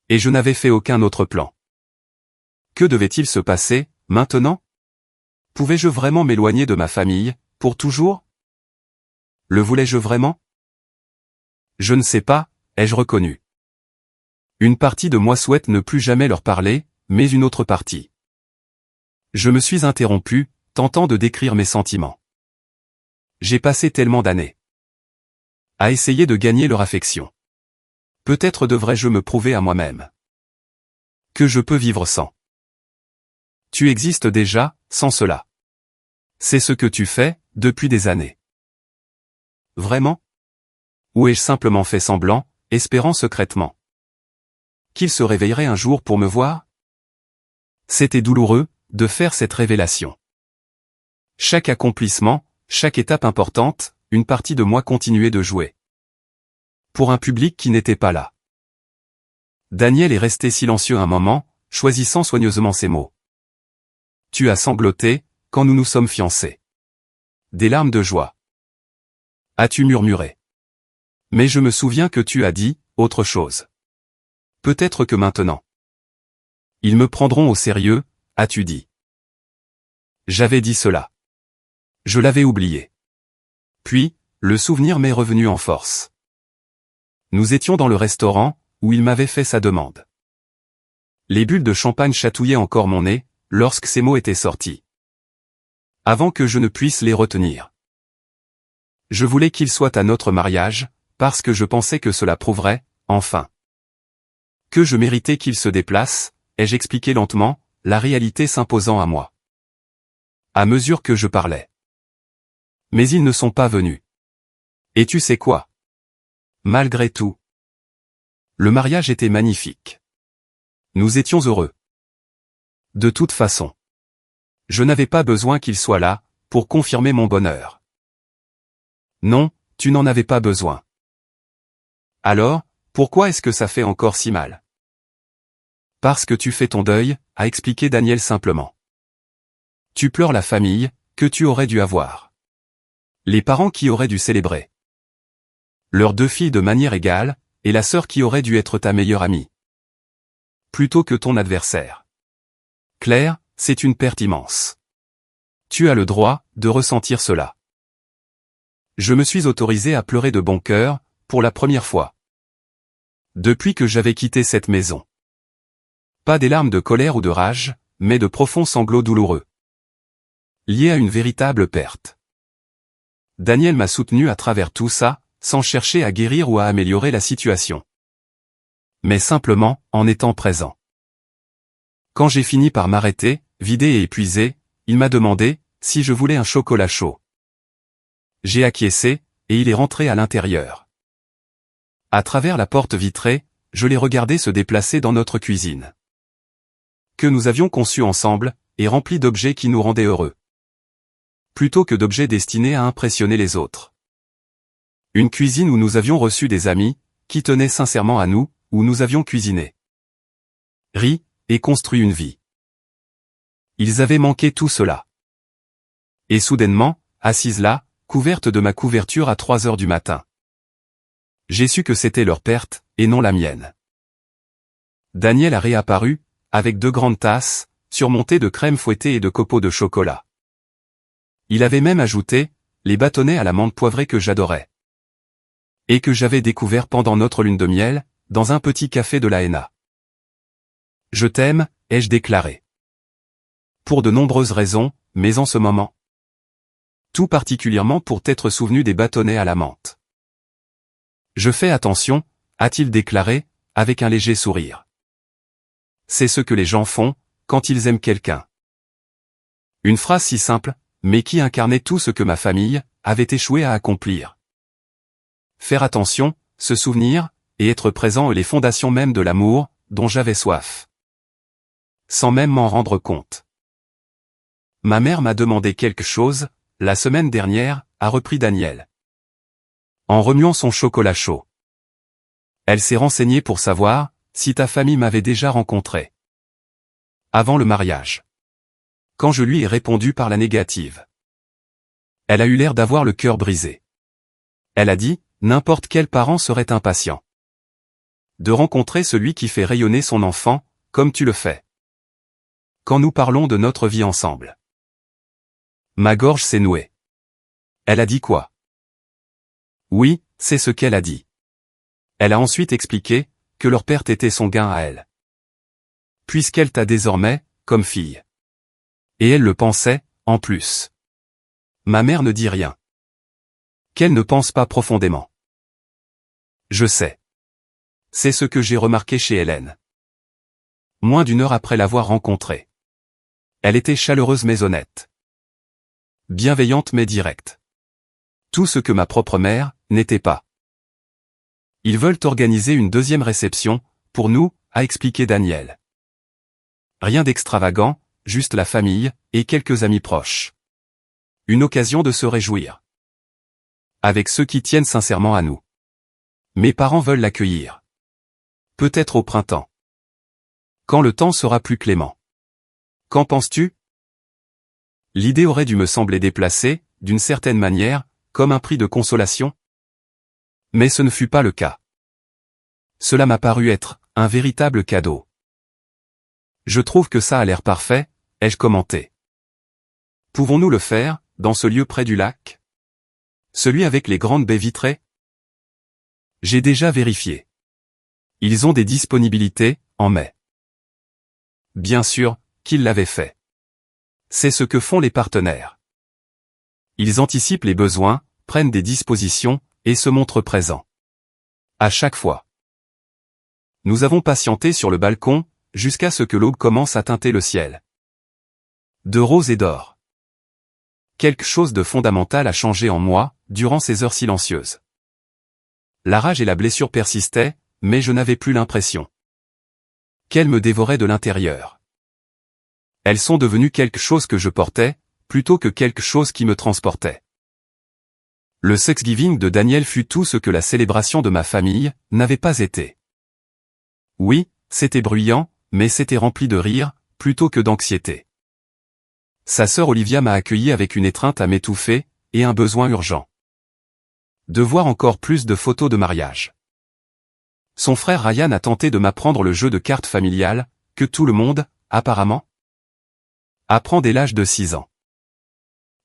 Et je n'avais fait aucun autre plan. Que devait-il se passer, maintenant? Pouvais-je vraiment m'éloigner de ma famille, pour toujours? Le voulais-je vraiment? Je ne sais pas, ai-je reconnu. Une partie de moi souhaite ne plus jamais leur parler, mais une autre partie. Je me suis interrompu, tentant de décrire mes sentiments. J'ai passé tellement d'années à essayer de gagner leur affection. Peut-être devrais-je me prouver à moi-même que je peux vivre sans. Tu existes déjà, sans cela. C'est ce que tu fais, depuis des années. Vraiment? Ou ai-je simplement fait semblant, espérant secrètement qu'il se réveillerait un jour pour me voir? C'était douloureux, de faire cette révélation. Chaque accomplissement, chaque étape importante, une partie de moi continuait de jouer. Pour un public qui n'était pas là. Daniel est resté silencieux un moment, choisissant soigneusement ses mots. Tu as sangloté, quand nous nous sommes fiancés. Des larmes de joie. As-tu murmuré? Mais je me souviens que tu as dit, autre chose. Peut-être que maintenant. Ils me prendront au sérieux, as-tu dit. J'avais dit cela. Je l'avais oublié. Puis, le souvenir m'est revenu en force. Nous étions dans le restaurant, où il m'avait fait sa demande. Les bulles de champagne chatouillaient encore mon nez, lorsque ces mots étaient sortis. Avant que je ne puisse les retenir. Je voulais qu'il soit à notre mariage, parce que je pensais que cela prouverait, enfin, que je méritais qu'il se déplace, ai-je expliqué lentement, la réalité s'imposant à moi. À mesure que je parlais. Mais ils ne sont pas venus. Et tu sais quoi? Malgré tout. Le mariage était magnifique. Nous étions heureux. De toute façon. Je n'avais pas besoin qu'il soit là, pour confirmer mon bonheur. Non, tu n'en avais pas besoin. Alors, pourquoi est-ce que ça fait encore si mal? Parce que tu fais ton deuil, a expliqué Daniel simplement. Tu pleures la famille, que tu aurais dû avoir. Les parents qui auraient dû célébrer. Leurs 2 filles de manière égale, et la sœur qui aurait dû être ta meilleure amie. Plutôt que ton adversaire. Claire, c'est une perte immense. Tu as le droit de ressentir cela. Je me suis autorisé à pleurer de bon cœur, pour la première fois. Depuis que j'avais quitté cette maison. Pas des larmes de colère ou de rage, mais de profonds sanglots douloureux. Liés à une véritable perte. Daniel m'a soutenu à travers tout ça, sans chercher à guérir ou à améliorer la situation. Mais simplement, en étant présent. Quand j'ai fini par m'arrêter, vidé et épuisé, il m'a demandé si je voulais un chocolat chaud. J'ai acquiescé, et il est rentré à l'intérieur. À travers la porte vitrée, je l'ai regardé se déplacer dans notre cuisine. Que nous avions conçue ensemble, et remplie d'objets qui nous rendaient heureux. Plutôt que d'objets destinés à impressionner les autres. Une cuisine où nous avions reçu des amis, qui tenaient sincèrement à nous, où nous avions cuisiné. Ri, et construit une vie. Ils avaient manqué tout cela. Et soudainement, assise là, couverte de ma couverture à 3 heures du matin. J'ai su que c'était leur perte, et non la mienne. Daniel a réapparu, avec 2 grandes tasses, surmontées de crème fouettée et de copeaux de chocolat. Il avait même ajouté, les bâtonnets à la menthe poivrée que j'adorais. Et que j'avais découvert pendant notre lune de miel, dans un petit café de la Haina. Je t'aime, ai-je déclaré. Pour de nombreuses raisons, mais en ce moment. Tout particulièrement pour t'être souvenu des bâtonnets à la menthe. Je fais attention, a-t-il déclaré, avec un léger sourire. C'est ce que les gens font, quand ils aiment quelqu'un. Une phrase si simple, mais qui incarnait tout ce que ma famille avait échoué à accomplir. Faire attention, se souvenir, et être présent est les fondations même de l'amour, dont j'avais soif. Sans même m'en rendre compte. Ma mère m'a demandé quelque chose, la semaine dernière, a repris Daniel. En remuant son chocolat chaud. Elle s'est renseignée pour savoir si ta famille m'avait déjà rencontré. Avant le mariage. Quand je lui ai répondu par la négative. Elle a eu l'air d'avoir le cœur brisé. Elle a dit, n'importe quel parent serait impatient. De rencontrer celui qui fait rayonner son enfant, comme tu le fais. Quand nous parlons de notre vie ensemble. Ma gorge s'est nouée. Elle a dit quoi? Oui, c'est ce qu'elle a dit. Elle a ensuite expliqué que leur perte était son gain à elle. Puisqu'elle t'a désormais, comme fille. Et elle le pensait, en plus. Ma mère ne dit rien. Qu'elle ne pense pas profondément. Je sais. C'est ce que j'ai remarqué chez Hélène. Moins d'1 heure après l'avoir rencontrée. Elle était chaleureuse mais honnête. Bienveillante mais directe. Tout ce que ma propre mère n'était pas. Ils veulent organiser une 2e réception, pour nous, a expliqué Daniel. Rien d'extravagant, juste la famille, et quelques amis proches. Une occasion de se réjouir. Avec ceux qui tiennent sincèrement à nous. Mes parents veulent l'accueillir. Peut-être au printemps. Quand le temps sera plus clément. Qu'en penses-tu? L'idée aurait dû me sembler déplacée, d'une certaine manière, comme un prix de consolation. Mais ce ne fut pas le cas. Cela m'a paru être un véritable cadeau. Je trouve que ça a l'air parfait, ai-je commenté. Pouvons-nous le faire, dans ce lieu près du lac? Celui avec les grandes baies vitrées? J'ai déjà vérifié. Ils ont des disponibilités, en mai. Bien sûr, qu'ils l'avaient fait. C'est ce que font les partenaires. Ils anticipent les besoins, prennent des dispositions, et se montrent présents. À chaque fois. Nous avons patienté sur le balcon, jusqu'à ce que l'aube commence à teinter le ciel. De rose et d'or. Quelque chose de fondamental a changé en moi, durant ces heures silencieuses. La rage et la blessure persistaient, mais je n'avais plus l'impression qu'elles me dévoraient de l'intérieur. Elles sont devenues quelque chose que je portais, plutôt que quelque chose qui me transportait. Le Thanksgiving de Daniel fut tout ce que la célébration de ma famille n'avait pas été. Oui, c'était bruyant, mais c'était rempli de rire, plutôt que d'anxiété. Sa sœur Olivia m'a accueilli avec une étreinte à m'étouffer, et un besoin urgent. De voir encore plus de photos de mariage. Son frère Ryan a tenté de m'apprendre le jeu de cartes familiales, que tout le monde, apparemment, Apprend dès l'âge de 6 ans.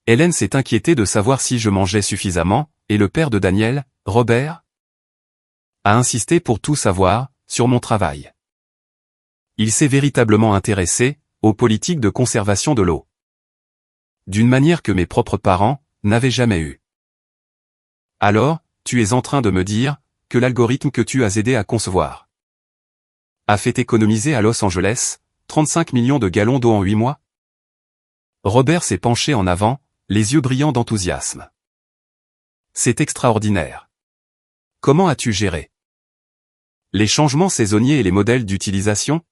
Hélène s'est inquiétée de savoir si je mangeais suffisamment, et le père de Daniel, Robert, a insisté pour tout savoir, sur mon travail. Il s'est véritablement intéressé, aux politiques de conservation de l'eau. D'une manière que mes propres parents, n'avaient jamais eue. Alors, tu es en train de me dire, que l'algorithme que tu as aidé à concevoir a fait économiser à Los Angeles, 35 millions de gallons d'eau en 8 mois? Robert s'est penché en avant, les yeux brillants d'enthousiasme. C'est extraordinaire. Comment as-tu géré les changements saisonniers et les modèles d'utilisation?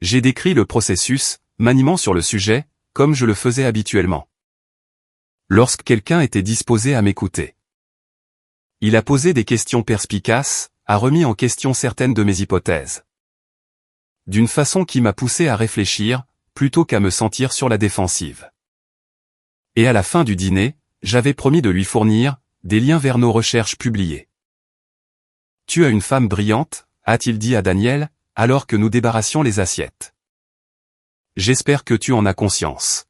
J'ai décrit le processus, maniement sur le sujet, comme je le faisais habituellement. Lorsque quelqu'un était disposé à m'écouter. Il a posé des questions perspicaces, a remis en question certaines de mes hypothèses. D'une façon qui m'a poussé à réfléchir, plutôt qu'à me sentir sur la défensive. Et à la fin du dîner, j'avais promis de lui fournir des liens vers nos recherches publiées. Tu as une femme brillante, a-t-il dit à Daniel, alors que nous débarrassions les assiettes. J'espère que tu en as conscience.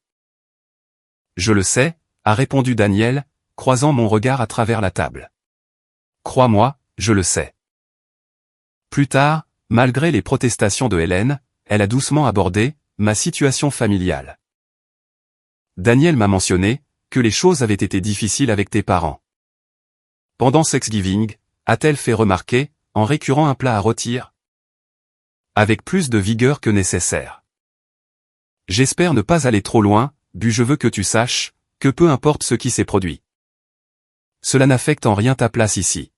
Je le sais, a répondu Daniel, croisant mon regard à travers la table. Crois-moi, je le sais. Plus tard, malgré les protestations de Hélène, elle a doucement abordé ma situation familiale. Daniel m'a mentionné que les choses avaient été difficiles avec tes parents. Pendant Thanksgiving, a-t-elle fait remarquer, en récurant un plat à rôtir? Avec plus de vigueur que nécessaire. J'espère ne pas aller trop loin, but je veux que tu saches, que peu importe ce qui s'est produit. Cela n'affecte en rien ta place ici.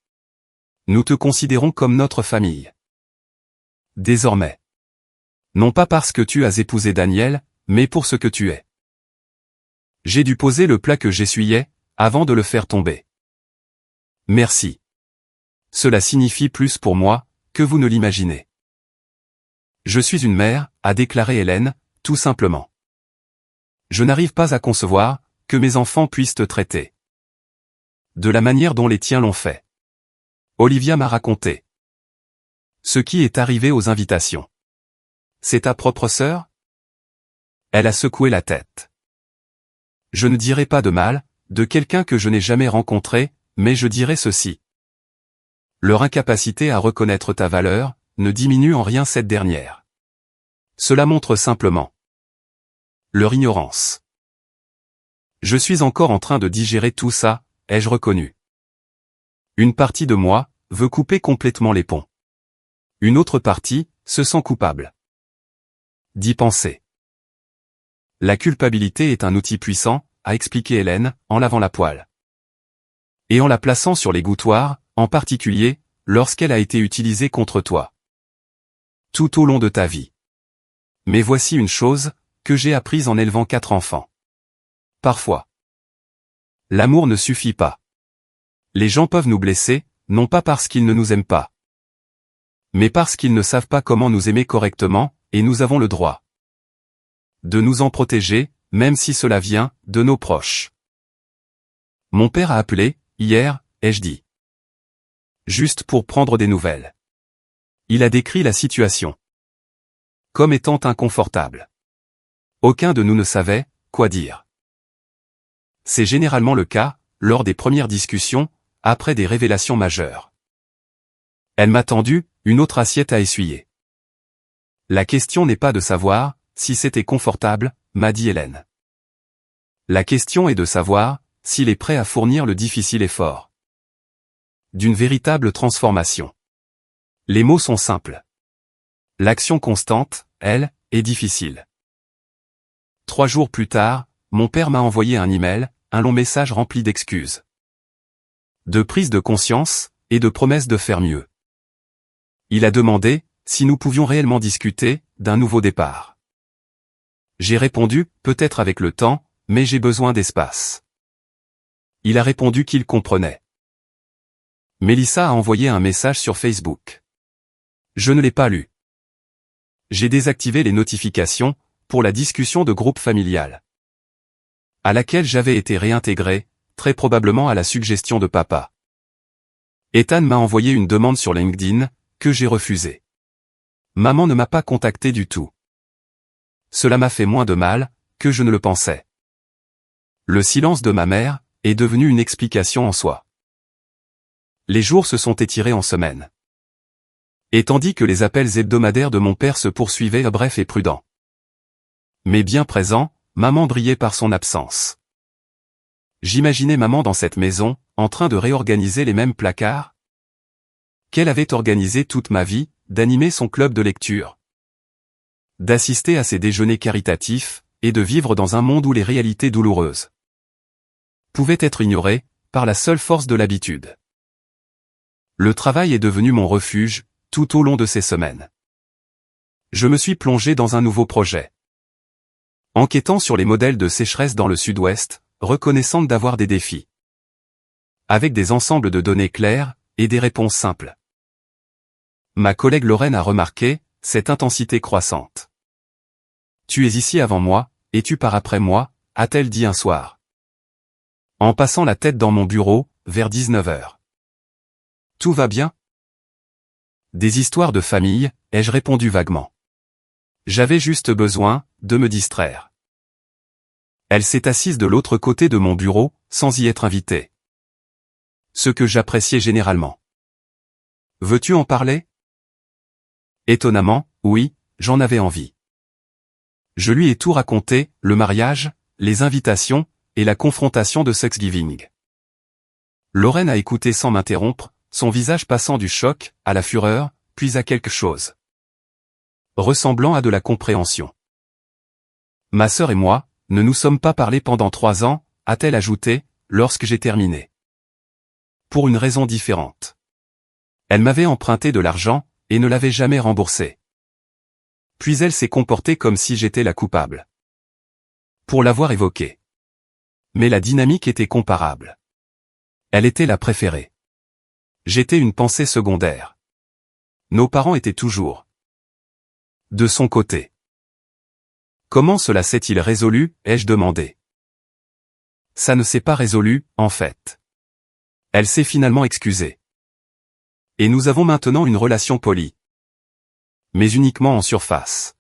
Nous te considérons comme notre famille. Désormais. Non pas parce que tu as épousé Daniel, mais pour ce que tu es. J'ai dû poser le plat que j'essuyais, avant de le faire tomber. Merci. Cela signifie plus pour moi, que vous ne l'imaginez. Je suis une mère, a déclaré Hélène, tout simplement. Je n'arrive pas à concevoir, que mes enfants puissent te traiter de la manière dont les tiens l'ont fait. Olivia m'a raconté ce qui est arrivé aux invitations. C'est ta propre sœur? Elle a secoué la tête. Je ne dirai pas de mal, de quelqu'un que je n'ai jamais rencontré, mais je dirai ceci. Leur incapacité à reconnaître ta valeur, ne diminue en rien cette dernière. Cela montre simplement leur ignorance. Je suis encore en train de digérer tout ça, ai-je reconnu. Une partie de moi, veut couper complètement les ponts. Une autre partie, se sent coupable d'y penser. La culpabilité est un outil puissant, a expliqué Hélène, en lavant la poêle. Et en la plaçant sur l'égouttoir, en particulier, lorsqu'elle a été utilisée contre toi. Tout au long de ta vie. Mais voici une chose, que j'ai apprise en élevant 4 enfants. Parfois. L'amour ne suffit pas. Les gens peuvent nous blesser, non pas parce qu'ils ne nous aiment pas. Mais parce qu'ils ne savent pas comment nous aimer correctement, et nous avons le droit de nous en protéger, même si cela vient de nos proches. Mon père a appelé, hier, ai-je dit. Juste pour prendre des nouvelles. Il a décrit la situation comme étant inconfortable. Aucun de nous ne savait quoi dire. C'est généralement le cas, lors des premières discussions, après des révélations majeures. Elle m'a tendu une autre assiette à essuyer. La question n'est pas de savoir si c'était confortable, m'a dit Hélène. La question est de savoir s'il est prêt à fournir le difficile effort d'une véritable transformation. Les mots sont simples. L'action constante, elle, est difficile. 3 jours plus tard, mon père m'a envoyé un email, un long message rempli d'excuses, de prise de conscience, et de promesses de faire mieux. Il a demandé si nous pouvions réellement discuter d'un nouveau départ. J'ai répondu, peut-être avec le temps, mais j'ai besoin d'espace. Il a répondu qu'il comprenait. Mélissa a envoyé un message sur Facebook. Je ne l'ai pas lu. J'ai désactivé les notifications pour la discussion de groupe familial, à laquelle j'avais été réintégré, très probablement à la suggestion de papa. Ethan m'a envoyé une demande sur LinkedIn, que j'ai refusée. Maman ne m'a pas contacté du tout. cela m'a fait moins de mal que je ne le pensais. Le silence de ma mère est devenu une explication en soi. Les jours se sont étirés en semaines. Et tandis que les appels hebdomadaires de mon père se poursuivaient brefs et prudents. Mais bien présent, maman brillait par son absence. J'imaginais maman dans cette maison, en train de réorganiser les mêmes placards qu'elle avait organisé toute ma vie, d'animer son club de lecture, d'assister à ses déjeuners caritatifs, et de vivre dans un monde où les réalités douloureuses pouvaient être ignorées, par la seule force de l'habitude. Le travail est devenu mon refuge, tout au long de ces semaines. Je me suis plongé dans un nouveau projet. Enquêtant sur les modèles de sécheresse dans le sud-ouest, reconnaissante d'avoir des défis. Avec des ensembles de données claires, et des réponses simples. Ma collègue Lorraine a remarqué cette intensité croissante. « Tu es ici avant moi, et tu pars après moi », a-t-elle dit un soir. En passant la tête dans mon bureau, vers 19h. « Tout va bien ? » Des histoires de famille, ai-je répondu vaguement. J'avais juste besoin de me distraire. Elle s'est assise de l'autre côté de mon bureau, sans y être invitée. Ce que j'appréciais généralement. Veux-tu en parler ? Étonnamment, oui, j'en avais envie. Je lui ai tout raconté, le mariage, les invitations, et la confrontation de Thanksgiving. Lorraine a écouté sans m'interrompre, son visage passant du choc, à la fureur, puis à quelque chose ressemblant à de la compréhension. Ma sœur et moi, ne nous sommes pas parlé pendant 3 ans, a-t-elle ajouté, lorsque j'ai terminé. Pour une raison différente. Elle m'avait emprunté de l'argent, et ne l'avait jamais remboursé. Puis elle s'est comportée comme si j'étais la coupable. Pour l'avoir évoqué. Mais la dynamique était comparable. Elle était la préférée. J'étais une pensée secondaire. Nos parents étaient toujours de son côté. Comment cela s'est-il résolu, ai-je demandé. Ça ne s'est pas résolu, en fait. Elle s'est finalement excusée. Et nous avons maintenant une relation polie. Mais uniquement en surface.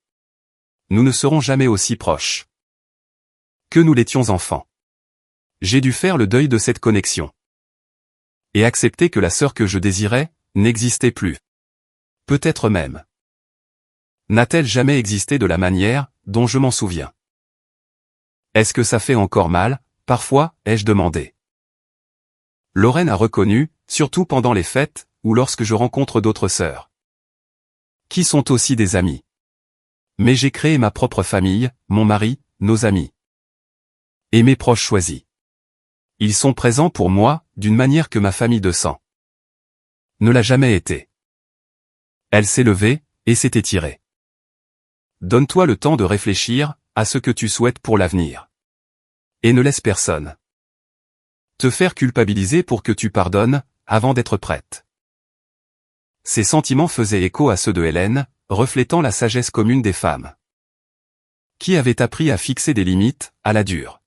Nous ne serons jamais aussi proches que nous l'étions enfants. J'ai dû faire le deuil de cette connexion. Et accepter que la sœur que je désirais, n'existait plus. Peut-être même. N'a-t-elle jamais existé de la manière, dont je m'en souviens? Est-ce que ça fait encore mal, parfois, ai-je demandé. Lorraine a reconnu, surtout pendant les fêtes, ou lorsque je rencontre d'autres sœurs. Qui sont aussi des amis. Mais j'ai créé ma propre famille, mon mari, nos amis. Et mes proches choisis. Ils sont présents pour moi, d'une manière que ma famille de sang ne l'a jamais été. Elle s'est levée, et s'est étirée. Donne-toi le temps de réfléchir à ce que tu souhaites pour l'avenir. Et ne laisse personne te faire culpabiliser pour que tu pardonnes, avant d'être prête. Ces sentiments faisaient écho à ceux de Hélène, reflétant la sagesse commune des femmes. Qui avait appris à fixer des limites, à la dure.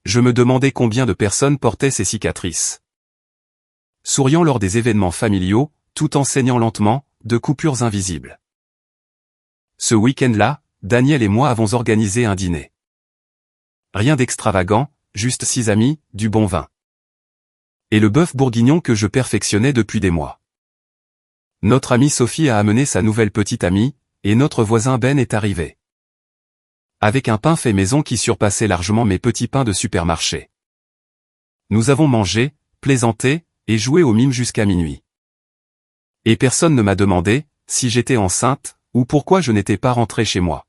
Je me demandais combien de personnes portaient ces cicatrices. Souriant lors des événements familiaux, tout en saignant lentement, de coupures invisibles. Ce week-end-là, Daniel et moi avons organisé un dîner. Rien d'extravagant, juste 6 amis, du bon vin. Et le bœuf bourguignon que je perfectionnais depuis des mois. Notre amie Sophie a amené sa nouvelle petite amie, et notre voisin Ben est arrivé. Avec un pain fait maison qui surpassait largement mes petits pains de supermarché. Nous avons mangé, plaisanté, et joué au mime jusqu'à minuit. Et personne ne m'a demandé si j'étais enceinte, ou pourquoi je n'étais pas rentré chez moi.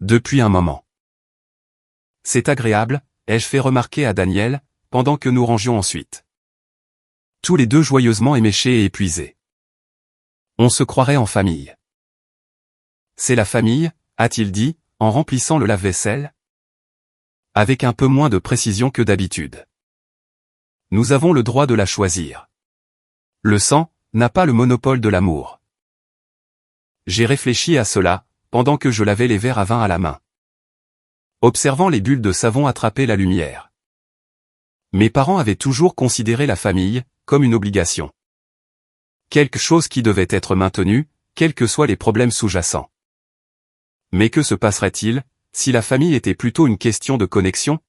Depuis un moment. C'est agréable, ai-je fait remarquer à Daniel, pendant que nous rangions ensuite. Tous les deux joyeusement éméchés et épuisés. On se croirait en famille. C'est la famille, a-t-il dit, en remplissant le lave-vaisselle. Avec un peu moins de précision que d'habitude. Nous avons le droit de la choisir. Le sang n'a pas le monopole de l'amour. J'ai réfléchi à cela, pendant que je lavais les verres à vin à la main. Observant les bulles de savon attraper la lumière. Mes parents avaient toujours considéré la famille comme une obligation. Quelque chose qui devait être maintenu, quels que soient les problèmes sous-jacents. Mais que se passerait-il, si la famille était plutôt une question de connexion?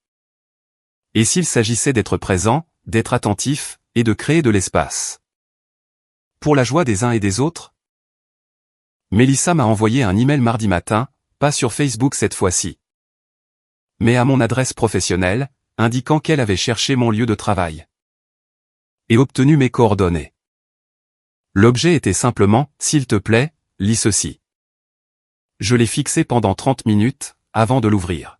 Et s'il s'agissait d'être présent, d'être attentif, et de créer de l'espace? Pour la joie des uns et des autres? Mélissa m'a envoyé un email mardi matin, pas sur Facebook cette fois-ci, mais à mon adresse professionnelle, indiquant qu'elle avait cherché mon lieu de travail et obtenu mes coordonnées. L'objet était simplement « S'il te plaît, lis ceci ». Je l'ai fixé pendant 30 minutes, avant de l'ouvrir.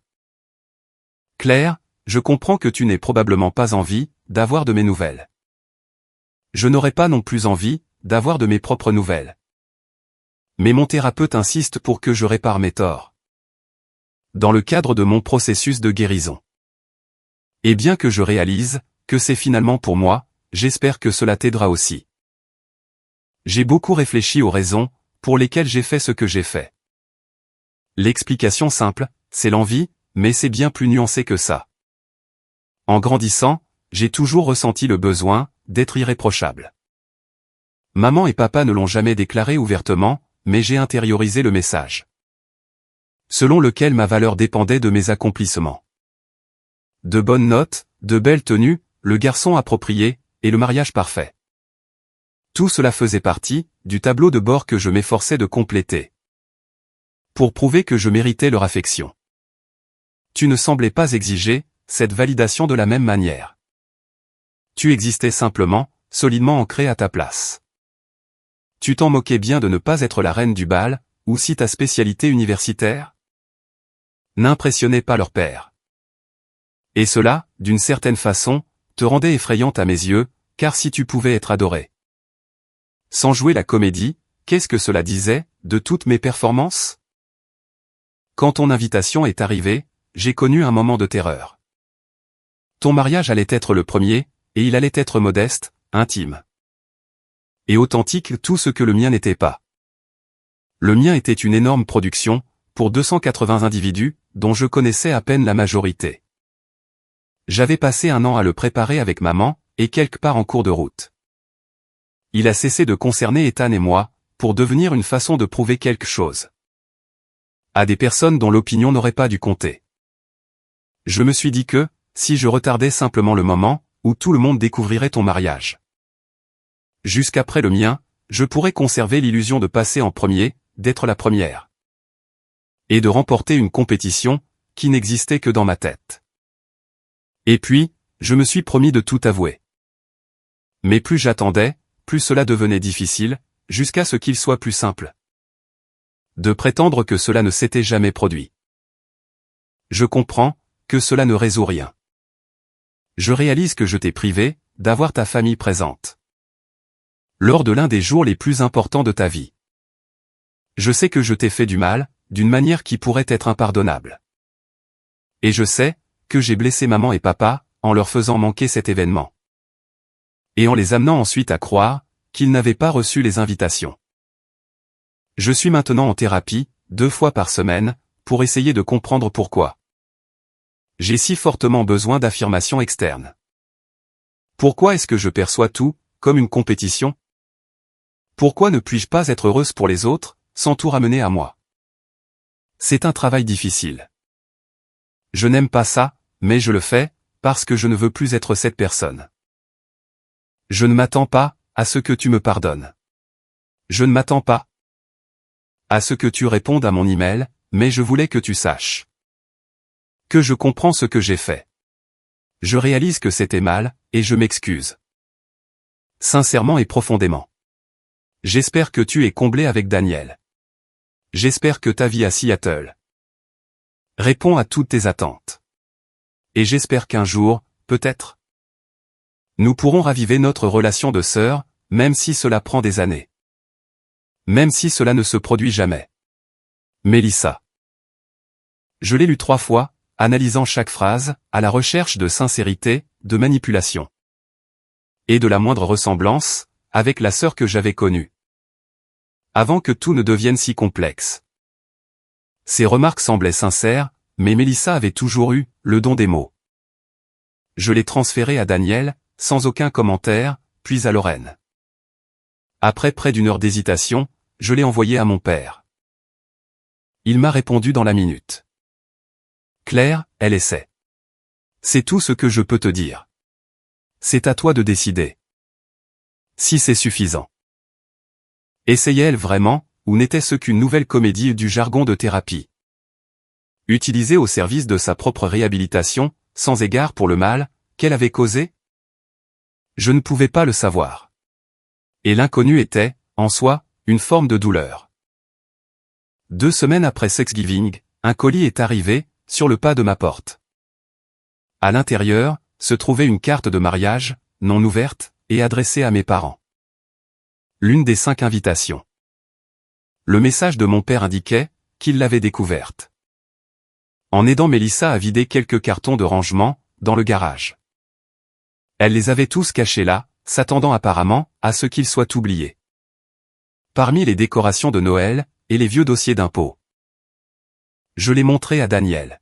Claire, je comprends que tu n'aies probablement pas envie d'avoir de mes nouvelles. Je n'aurais pas non plus envie d'avoir de mes propres nouvelles. Mais mon thérapeute insiste pour que je répare mes torts. Dans le cadre de mon processus de guérison. Et bien que je réalise que c'est finalement pour moi, j'espère que cela t'aidera aussi. J'ai beaucoup réfléchi aux raisons pour lesquelles j'ai fait ce que j'ai fait. L'explication simple, c'est l'envie, mais c'est bien plus nuancé que ça. En grandissant, j'ai toujours ressenti le besoin d'être irréprochable. Maman et papa ne l'ont jamais déclaré ouvertement, mais j'ai intériorisé le message, selon lequel ma valeur dépendait de mes accomplissements. De bonnes notes, de belles tenues, le garçon approprié, et le mariage parfait. Tout cela faisait partie du tableau de bord que je m'efforçais de compléter, pour prouver que je méritais leur affection. Tu ne semblais pas exiger cette validation de la même manière. Tu existais simplement, solidement ancré à ta place. Tu t'en moquais bien de ne pas être la reine du bal, ou si ta spécialité universitaire n'impressionnait pas leur père. Et cela, d'une certaine façon, te rendait effrayante à mes yeux, car si tu pouvais être adoré sans jouer la comédie, qu'est-ce que cela disait de toutes mes performances? Quand ton invitation est arrivée, j'ai connu un moment de terreur. Ton mariage allait être le premier, et il allait être modeste, intime et authentique, tout ce que le mien n'était pas. Le mien était une énorme production, pour 280 individus, dont je connaissais à peine la majorité. J'avais passé un an à le préparer avec maman, et quelque part en cours de route. Il a cessé de concerner Ethan et moi, pour devenir une façon de prouver quelque chose à des personnes dont l'opinion n'aurait pas dû compter. Je me suis dit que, si je retardais simplement le moment, où tout le monde découvrirait ton mariage, jusqu'après le mien, je pourrais conserver l'illusion de passer en premier, d'être la première, et de remporter une compétition qui n'existait que dans ma tête. Et puis, je me suis promis de tout avouer. Mais plus j'attendais, plus cela devenait difficile, jusqu'à ce qu'il soit plus simple de prétendre que cela ne s'était jamais produit. Je comprends que cela ne résout rien. Je réalise que je t'ai privé d'avoir ta famille présente lors de l'un des jours les plus importants de ta vie. Je sais que je t'ai fait du mal, d'une manière qui pourrait être impardonnable. Et je sais que j'ai blessé maman et papa, en leur faisant manquer cet événement. Et en les amenant ensuite à croire qu'ils n'avaient pas reçu les invitations. Je suis maintenant en thérapie, 2 fois par semaine, pour essayer de comprendre pourquoi j'ai si fortement besoin d'affirmation externe. Pourquoi est-ce que je perçois tout comme une compétition? Pourquoi ne puis-je pas être heureuse pour les autres, sans tout ramener à moi? C'est un travail difficile. Je n'aime pas ça, mais je le fais, parce que je ne veux plus être cette personne. Je ne m'attends pas à ce que tu me pardonnes. Je ne m'attends pas à ce que tu répondes à mon email, mais je voulais que tu saches que je comprends ce que j'ai fait. Je réalise que c'était mal, et je m'excuse. Sincèrement et profondément. J'espère que tu es comblé avec Daniel. J'espère que ta vie à Seattle répond à toutes tes attentes. Et j'espère qu'un jour, peut-être, nous pourrons raviver notre relation de sœurs, même si cela prend des années. Même si cela ne se produit jamais. Mélissa. Je l'ai lu 3 fois, analysant chaque phrase, à la recherche de sincérité, de manipulation. Et de la moindre ressemblance, avec la sœur que j'avais connue. Avant que tout ne devienne si complexe. Ses remarques semblaient sincères, mais Mélissa avait toujours eu le don des mots. Je l'ai transféré à Daniel, sans aucun commentaire, puis à Lorraine. Après près d'1 heure d'hésitation, je l'ai envoyé à mon père. il m'a répondu dans la minute. Claire, elle essaie. C'est tout ce que je peux te dire. C'est à toi de décider. Si c'est suffisant. Essayait-elle vraiment, ou n'était-ce qu'une nouvelle comédie du jargon de thérapie? Utilisée au service de sa propre réhabilitation, sans égard pour le mal qu'elle avait causé? Je ne pouvais pas le savoir. Et l'inconnu était, en soi, une forme de douleur. 2 semaines après Thanksgiving, un colis est arrivé, sur le pas de ma porte. À l'intérieur, se trouvait une carte de mariage, non ouverte, et adressée à mes parents. L'une des 5 invitations. Le message de mon père indiquait qu'il l'avait découverte. En aidant Mélissa à vider quelques cartons de rangement, dans le garage. Elle les avait tous cachés là, s'attendant apparemment à ce qu'ils soient oubliés. Parmi les décorations de Noël, et les vieux dossiers d'impôts. Je l'ai montré à Daniel.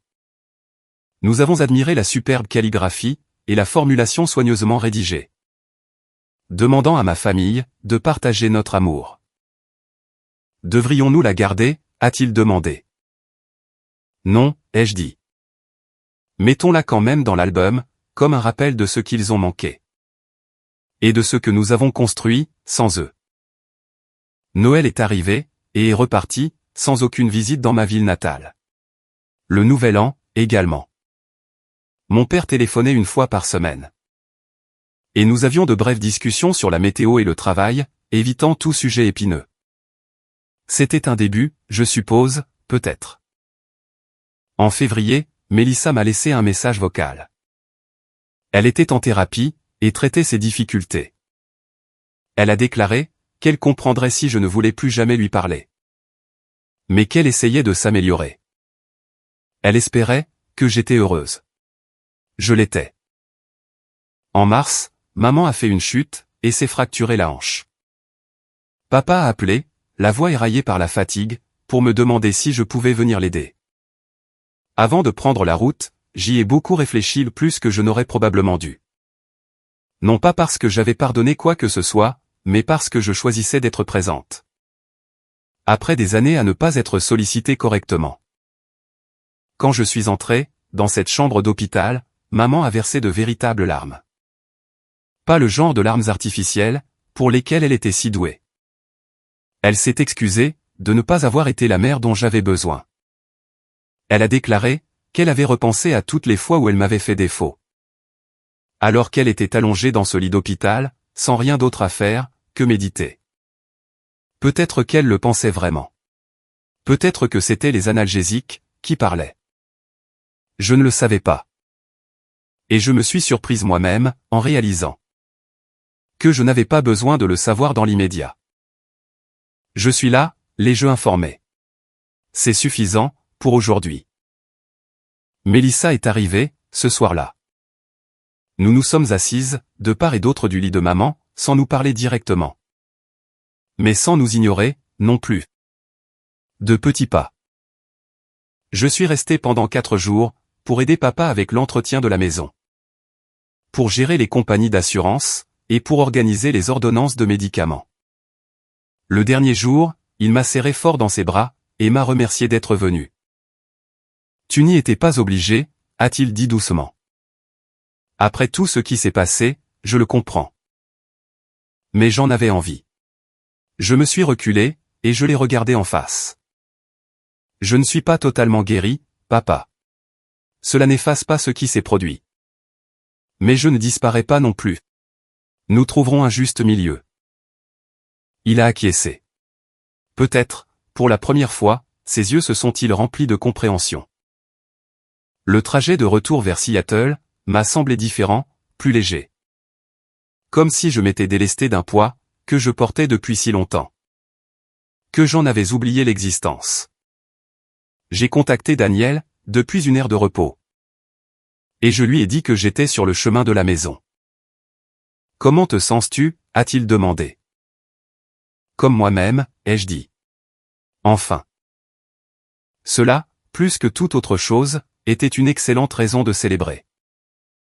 Nous avons admiré la superbe calligraphie, et la formulation soigneusement rédigée. Demandant à ma famille, de partager notre amour. Devrions-nous la garder, a-t-il demandé. Non, ai-je dit. Mettons-la quand même dans l'album, comme un rappel de ce qu'ils ont manqué. Et de ce que nous avons construit, sans eux. Noël est arrivé, et est reparti, sans aucune visite dans ma ville natale. Le nouvel an, également. Mon père téléphonait 1 fois par semaine. Et nous avions de brèves discussions sur la météo et le travail, évitant tout sujet épineux. C'était un début, je suppose, peut-être. En février, Mélissa m'a laissé un message vocal. Elle était en thérapie, et traitait ses difficultés. Elle a déclaré qu'elle comprendrait si je ne voulais plus jamais lui parler. Mais qu'elle essayait de s'améliorer. Elle espérait que j'étais heureuse. Je l'étais. En mars, maman a fait une chute, et s'est fracturé la hanche. Papa a appelé, la voix éraillée par la fatigue, pour me demander si je pouvais venir l'aider. Avant de prendre la route, j'y ai beaucoup réfléchi, plus que je n'aurais probablement dû. Non pas parce que j'avais pardonné quoi que ce soit, mais parce que je choisissais d'être présente. Après des années à ne pas être sollicité correctement. Quand je suis entré, dans cette chambre d'hôpital, maman a versé de véritables larmes. Pas le genre de larmes artificielles, pour lesquelles elle était si douée. Elle s'est excusée, de ne pas avoir été la mère dont j'avais besoin. Elle a déclaré qu'elle avait repensé à toutes les fois où elle m'avait fait défaut. Alors qu'elle était allongée dans ce lit d'hôpital, sans rien d'autre à faire, que méditer. Peut-être qu'elle le pensait vraiment. Peut-être que c'étaient les analgésiques, qui parlaient. Je ne le savais pas. Et je me suis surprise moi-même, en réalisant que je n'avais pas besoin de le savoir dans l'immédiat. Je suis là, les jeux informés. C'est suffisant, pour aujourd'hui. Mélissa est arrivée, ce soir-là. Nous nous sommes assises, de part et d'autre du lit de maman, sans nous parler directement. Mais sans nous ignorer, non plus. De petits pas. Je suis resté pendant 4 jours, pour aider papa avec l'entretien de la maison. Pour gérer les compagnies d'assurance, et pour organiser les ordonnances de médicaments. Le dernier jour, il m'a serré fort dans ses bras, et m'a remercié d'être venu. Tu n'y étais pas obligé, a-t-il dit doucement. Après tout ce qui s'est passé, je le comprends. Mais j'en avais envie. Je me suis reculé, et je l'ai regardé en face. Je ne suis pas totalement guéri, papa. Cela n'efface pas ce qui s'est produit. Mais je ne disparais pas non plus. Nous trouverons un juste milieu. Il a acquiescé. Peut-être, pour la première fois, ses yeux se sont-ils remplis de compréhension. Le trajet de retour vers Seattle m'a semblé différent, plus léger. Comme si je m'étais délesté d'un poids que je portais depuis si longtemps. Que j'en avais oublié l'existence. J'ai contacté Daniel, depuis une aire de repos. Et je lui ai dit que j'étais sur le chemin de la maison. Comment te sens-tu, a-t-il demandé. Comme moi-même, ai-je dit. Enfin. Cela, plus que toute autre chose, était une excellente raison de célébrer.